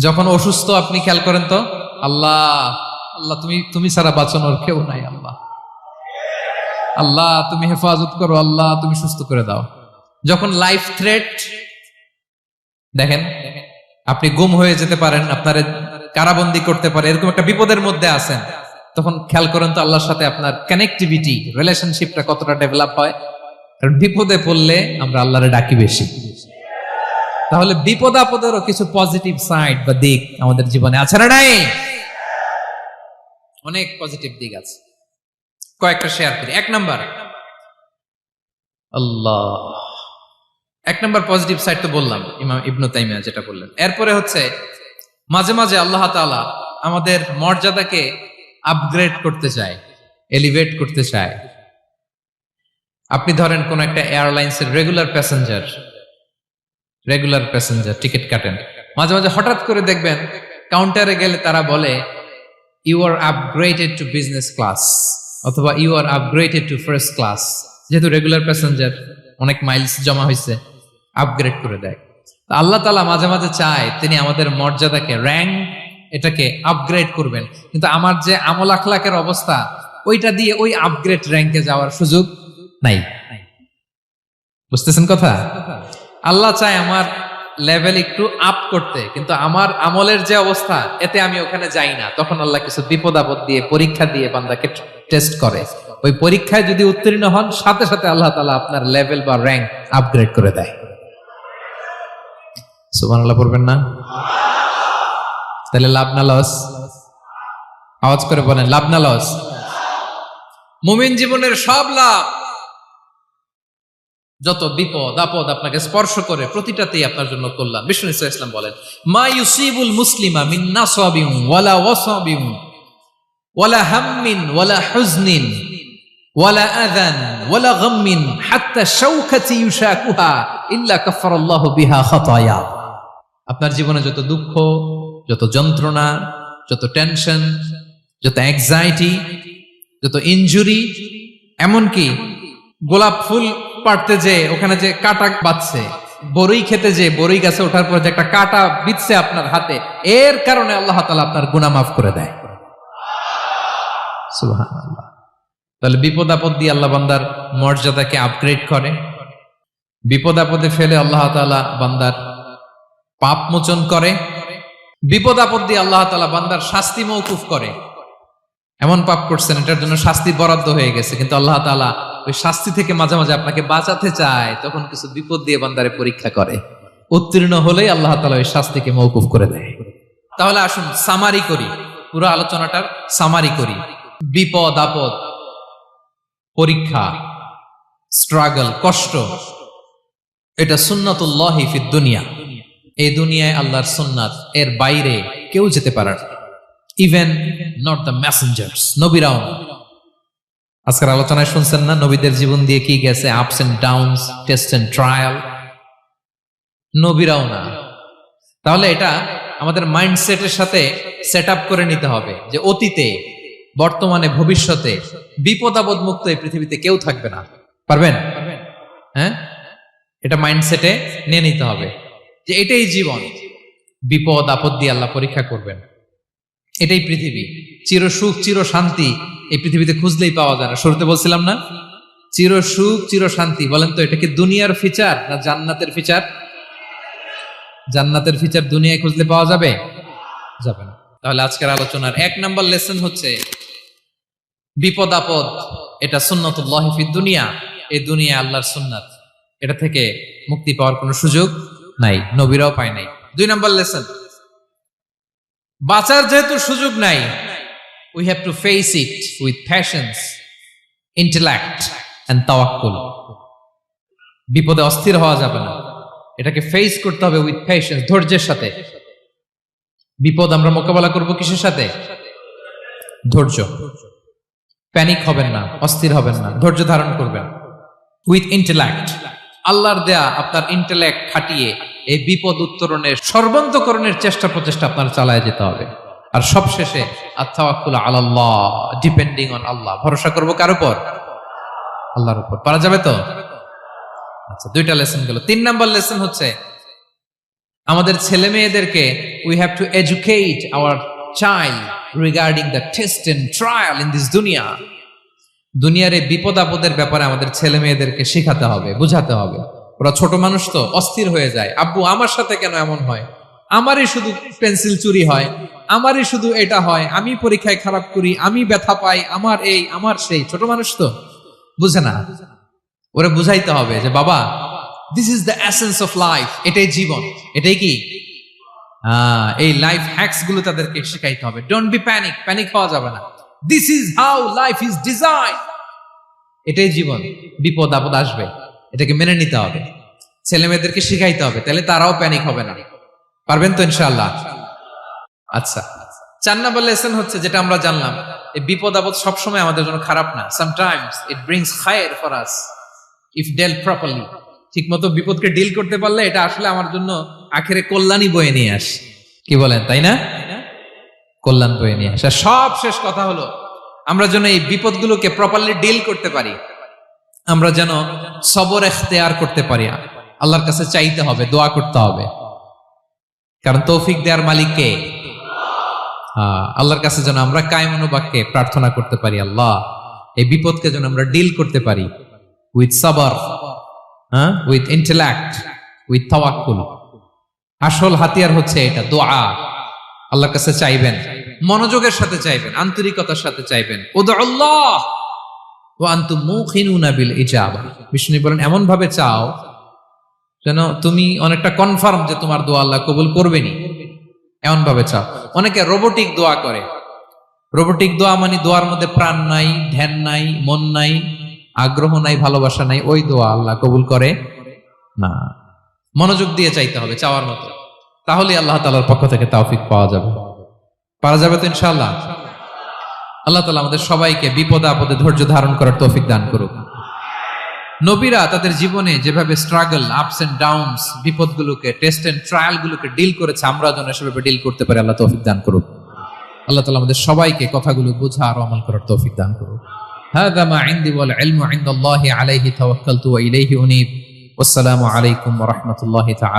Speaker 1: যখন অসুস্থ আপনি খেয়াল করেন তো, আল্লাহ আল্লাহ তুমি ছাড়া বাঁচানোর কেউ নাই, আল্লাহ আল্লাহ তুমি হেফাজত করো, আল্লাহ তুমি সুস্থ করে দাও। যখন লাইফ থ্রেট, দেখেন আপনি গুম হয়ে যেতে পারেন, আপনার কারাবন্দী করতে পারে, এরকম একটা বিপদের মধ্যে আছেন, তখন খেয়াল করেন তো আল্লাহর সাথে আপনার কানেক্টিভিটি, রিলেশনশিপটা কতটা ডেভেলপ হয়। কারণ বিপদে পড়লে আমরা আল্লাহরে ডাকি বেশি। তাহলে বিপদ আপদেরও কিছু পজিটিভ সাইড বা দিক আমাদের জীবনে আছে না নাই? অনেক পজিটিভ দিক আছে, কয়েকটা শেয়ার করি। 1 নাম্বার, আল্লাহ, 1 নাম্বার পজিটিভ সাইড তো বললাম, ইমাম ইবনু তাইমিয়া যেটা বললেন। এরপরে হচ্ছে মাঝে মাঝে আল্লাহ তাআলা আমাদের মর্যাদাকে আপগ্রেড করতে চায়, এলিভেট করতে চায়। আপনি ধরেন কোন একটা এয়ারলাইন্সের রেগুলার প্যাসেঞ্জার টিকিট কাটেন, মাঝে মাঝে হঠাৎ করে দেখবেন কাউন্টারে গেলে তারা বলে, you are upgraded to business class, অথবা you are upgraded to first class. যেহেতু রেগুলার প্যাসেঞ্জার, অনেক মাইলস জমা হয়েছে, আপগ্রেড করে দেয়। আল্লাহ তাআলা মাঝে মাঝে চায় তিনি আমাদের মর্যাদাকে, র্যাঙ্ক এটাকে আপগ্রেড করবেন, কিন্তু আমার যে আমল আখলাকের অবস্থা, ওইটা দিয়ে ওই আপগ্রেড র্যাঙ্কে যাওয়ার সুযোগ নাই। বুঝতেছেন কথা? আল্লাহ চায় আমার লেভেল একটু আপ করতে, কিন্তু আমার আমলের যে অবস্থা, এতে আমি ওখানে যাই না। তখন আল্লাহ কিছু বিপদ আপদ দিয়ে, পরীক্ষা দিয়ে বান্দাকে টেস্ট করে। ওই পরীক্ষায় যদি উত্তীর্ণ হন, সাথে সাথে আল্লাহ তাআলা আপনার লেভেল বা র্যাঙ্ক আপগ্রেড করে দেয়। সুবহানাল্লাহ পড়বেন না? তাহলে লাভ না লস? আওয়াজ করে বলেন, লাভ না লস? মুমিন জীবনের সব লাভ। যত বিপদ আপদ আপনাকে স্পর্শ করে, প্রতিটাতেই আপনার জন্য কল্যাণ। বিষ্ণু ইসা ইসলাম বলেন, মা ইউসিবুল মুসলিমা মিন নাসাবিন ওয়ালা ওয়াসাবিন ওয়ালা হাম্মিন ওয়ালা হুজনিন ওয়ালা আযান ওয়ালা গাম্মিন হাত্তা শাওকাতি ইউশাকুহা ইল্লা কাফারাল্লাহু বিহা খাতায়া। আপনার জীবনে যত দুঃখ, যত যন্ত্রণা, যত টেনশন, যত অ্যাংজাইটি, যত ইনজুরি, এমনকি গোলাপ ফুল পাড়তে যে ওখানে যে কাটা বাঁধছে, বরই খেতে যে বরই গাছে ওঠার পর যে একটা কাটা বিঁধছে আপনার হাতে, এর কারণে আল্লাহ তাআলা আপনার গুনাহ মাফ করে দেয়। সুবহানাল্লাহ। তাহলে বিপদ আপদ দিয়ে আল্লাহ বান্দার মর্যাদাকে আপগ্রেড করে। বিপদ আপদে ফেলে আল্লাহ তাআলা বান্দার পাপ মোচন করে। বিপদ আপদ দিয়ে আল্লাহ তাআলা বান্দার শাস্তি মওকুফ করে। এমন পাপ করছেন, এটার জন্য শাস্তি বরাদ্দ হয়ে গেছে, কিন্তু আল্লাহ তাআলা ওই শাস্তি থেকে মাঝে মাঝে আপনাকে বাঁচাতে চায়, তখন কিছু বিপদ দিয়ে বান্দারে পরীক্ষা করে। উত্তীর্ণ হলেই আল্লাহ তাআলা ওই শাস্তিকে মওকুফ করে দেয়। তাহলে আসুন সামারি করি, পুরো আলোচনাটার সামারি করি। বিপদ আপদ, পরীক্ষা, স্ট্রাগল, কষ্ট, এটা সুন্নাতুল্লাহি ফিদ দুনিয়া। এই দুনিয়ায় আল্লাহর সুন্নাত, এর বাইরে কেউ যেতে পারে না। ইভেন নট দ্য মেসেঞ্জার্স, নবীরাও না। আজকের আলোচনায় শুনছেন না নবীদের জীবন দিয়ে কি গেছে, ups and downs, test and trial. নবীরাও না। তাহলে এটা আমাদের মাইন্ডসেটের সাথে সেট আপ করে নিতে হবে যে অতীতে, বর্তমানে, ভবিষ্যতে বিপদ আপদ মুক্ত এই পৃথিবীতে কেউ থাকবে না। পারবেন? হ্যাঁ, এটা মাইন্ডসেটে নিয়ে নিতে হবে যে এটাই জীবন। বিপদ আপদ দিয়ে আল্লাহ পরীক্ষা করবেন। এটাই পৃথিবী। চির সুখ, চির শান্তি এই পৃথিবীতে খুঁজলেই পাওয়া যায় না। শুরুতে বলছিলাম না, চির সুখ, চির শান্তি। বলেন তো, এটা কি দুনিয়ার ফিচার না জান্নাতের ফিচার? জান্নাতের ফিচার দুনিয়ায় খুঁজলে পাওয়া যাবে? যাবে না। তাহলে আজকের আলোচনার 1 নাম্বার লেসন হচ্ছে, বিপদ আপদ এটা সুন্নাতুল্লাহি ফিদ দুনিয়া। এই দুনিয়া আল্লাহর সুন্নাত, এটা থেকে মুক্তি পাওয়ার কোনো সুযোগ নাই, নবীরাও পায় নাই। 2 নাম্বার লেসন, বাঁচার যেহেতু সুযোগ নাই, we have to face it with patience, intellect and tawakkul. বিপদে অস্থির হওয়া যাবে না, এটাকে ফেস করতে হবে উইথ পেশেন্স, ধৈর্যের সাথে। বিপদ আমরা মোকাবেলা করব কিসের সাথে? ধৈর্য। প্যানিক হবেন না, অস্থির হবেন না, ধৈর্য ধারণ করবেন। উইথ ইন্টেলেক্ট, আল্লাহর দেয়া আপনার ইন্টেলেক্ট খাটিয়ে এই বিপদ উত্তরণের সর্বান্তকরণের চেষ্টা প্রচেষ্টা আপনার চালায় যেতে হবে। আর সবশেষে আত-তাওয়াক্কুল আলাল্লাহ, ডিপেন্ডিং অন আল্লাহ, ভরসা করব কার উপর? আল্লাহর উপর। পারা যাবে তো? আচ্ছা, 2টা লেসন গেল। 3 নাম্বার লেসন হচ্ছে, আমাদের ছেলে মেয়েদেরকে we have to educate our child regarding the test and trial in this দুনিয়া। দুনিয়ার এই বিপদ আপদের ব্যাপারে আমাদের ছেলে মেয়েদেরকে শেখাতে হবে, বুঝাতে হবে। ওরা ছোট মানুষ তো, অস্থির হয়ে যায়। আব্বু আমার সাথে কেন এমন হয়? আমারই শুধু পেন্সিল চুরি হয়, আমারই শুধু এটা হয়, আমি পরীক্ষায় খারাপ করি, আমি ব্যথা পাই, আমার এই আমার সেই। ছোট মানুষ তো বুঝে না। ওরা বুঝাইতে হবে যে বাবা, this is the essence of life, এটাই জীবন। এটাই কি এই লাইফ হ্যাকস গুলো তাদেরকে শেখাইতে হবে। ডোন্ট বি প্যানিক, প্যানিক হওয়া যাবে না। This is how life is design, এটাই জীবন। বিপদ আপদ আসবে, এটাকে মেনে নিতে হবে, ছেলে মেয়েদেরকে শিখাইতে হবে, তাহলে তারাও প্যানিক হবে না। পারবেন তো ইনশাআল্লাহ? আচ্ছা, 4 নাম্বার লেসন হচ্ছে, যেটা আমরা জানলাম, এই বিপদ আপদ সবসময় আমাদের জন্য খারাপ না। সামটাইমস ইট ব্রিংস খায়ের for us if dealt properly. ঠিক মতো বিপদকে ডিল করতে পারলে এটা আসলে আমার জন্য আখেরে কল্যাণই বয়ে নিয়ে আসে। কি বলেন, তাই না? কল্যাণ বয়ে নিয়ে আসে। সব শেষ কথা হলো, আমরা যেন এই বিপদগুলোকে প্রপারলি ডিল করতে পারি, আমরা যেন সবর এখতিয়ার করতে পারি। আল্লাহর কাছে চাইতে হবে, দোয়া করতে হবে। কারণ তৌফিক দেওয়ার মালিক কে? আল্লাহর কাছে যেন আমরা কায়মনোবাক্যে প্রার্থনা করতে পারি, আল্লাহ এই বিপদকে যেন আমরা ডিল করতে পারি উইথ সাবার, উইথ ইন্টেলেক্ট, উইথ তাওয়াক্কুল। আসল হাতিয়ার হচ্ছে এটা, দোয়া। আল্লাহর কাছে চাইবেন, মনোযোগের সাথে চাইবেন, আন্তরিকতার সাথে চাইবেন। উদউল্লাহ ওয়া আনতুম মুকিনুনা বিল ইজাবা। বিষ্ণু বলেন এমন ভাবে চাও যেন তুমি অনেকটা কনফার্ম যে তোমার দোয়া আল্লাহ কবুল করবেনই, এমন ভাবে চাও। অনেকে রোবোটিক দোয়া করে। রোবোটিক দোয়া মানে দোয়ার মধ্যে প্রাণ নাই, ধ্যান নাই, মন নাই, আগ্রহ নাই, ভালোবাসা নাই। ওই দোয়া আল্লাহ কবুল করে না। মনোযোগ দিয়ে চাইতে হবে চাওয়ার মতো, তাহলে আল্লাহ তাআলার পক্ষ থেকে তৌফিক পাওয়া যাবে। পারা যাবে তো ইনশাআল্লাহ। আল্লাহ তাআলা আমাদের সবাইকে বিপদে আপদে ধৈর্য ধারণ করার তৌফিক দান করুক। নবীরা তাদের জীবনে যেভাবে স্ট্রাগল, আপস এন্ড ডাউনস, বিপদগুলোকে, টেস্ট এন্ড ট্রায়াল গুলোকে ডিল করেছে, আমরা যেন সেভাবে ডিল করতে পারি। আল্লাহ তৌফিক দান করুক। আল্লাহ তাআলা আমাদের সবাইকে কথাগুলো বোঝা আর আমল করার তৌফিক দান করুক। হাযা মা ইনদি ওয়াল ইলমু ইনদাল্লাহি আলাইহি তাওয়াক্কালতু ওয়া ইলাইহি উনীব। ওয়াসসালামু আলাইকুম ওয়া রাহমাতুল্লাহি তাআলা।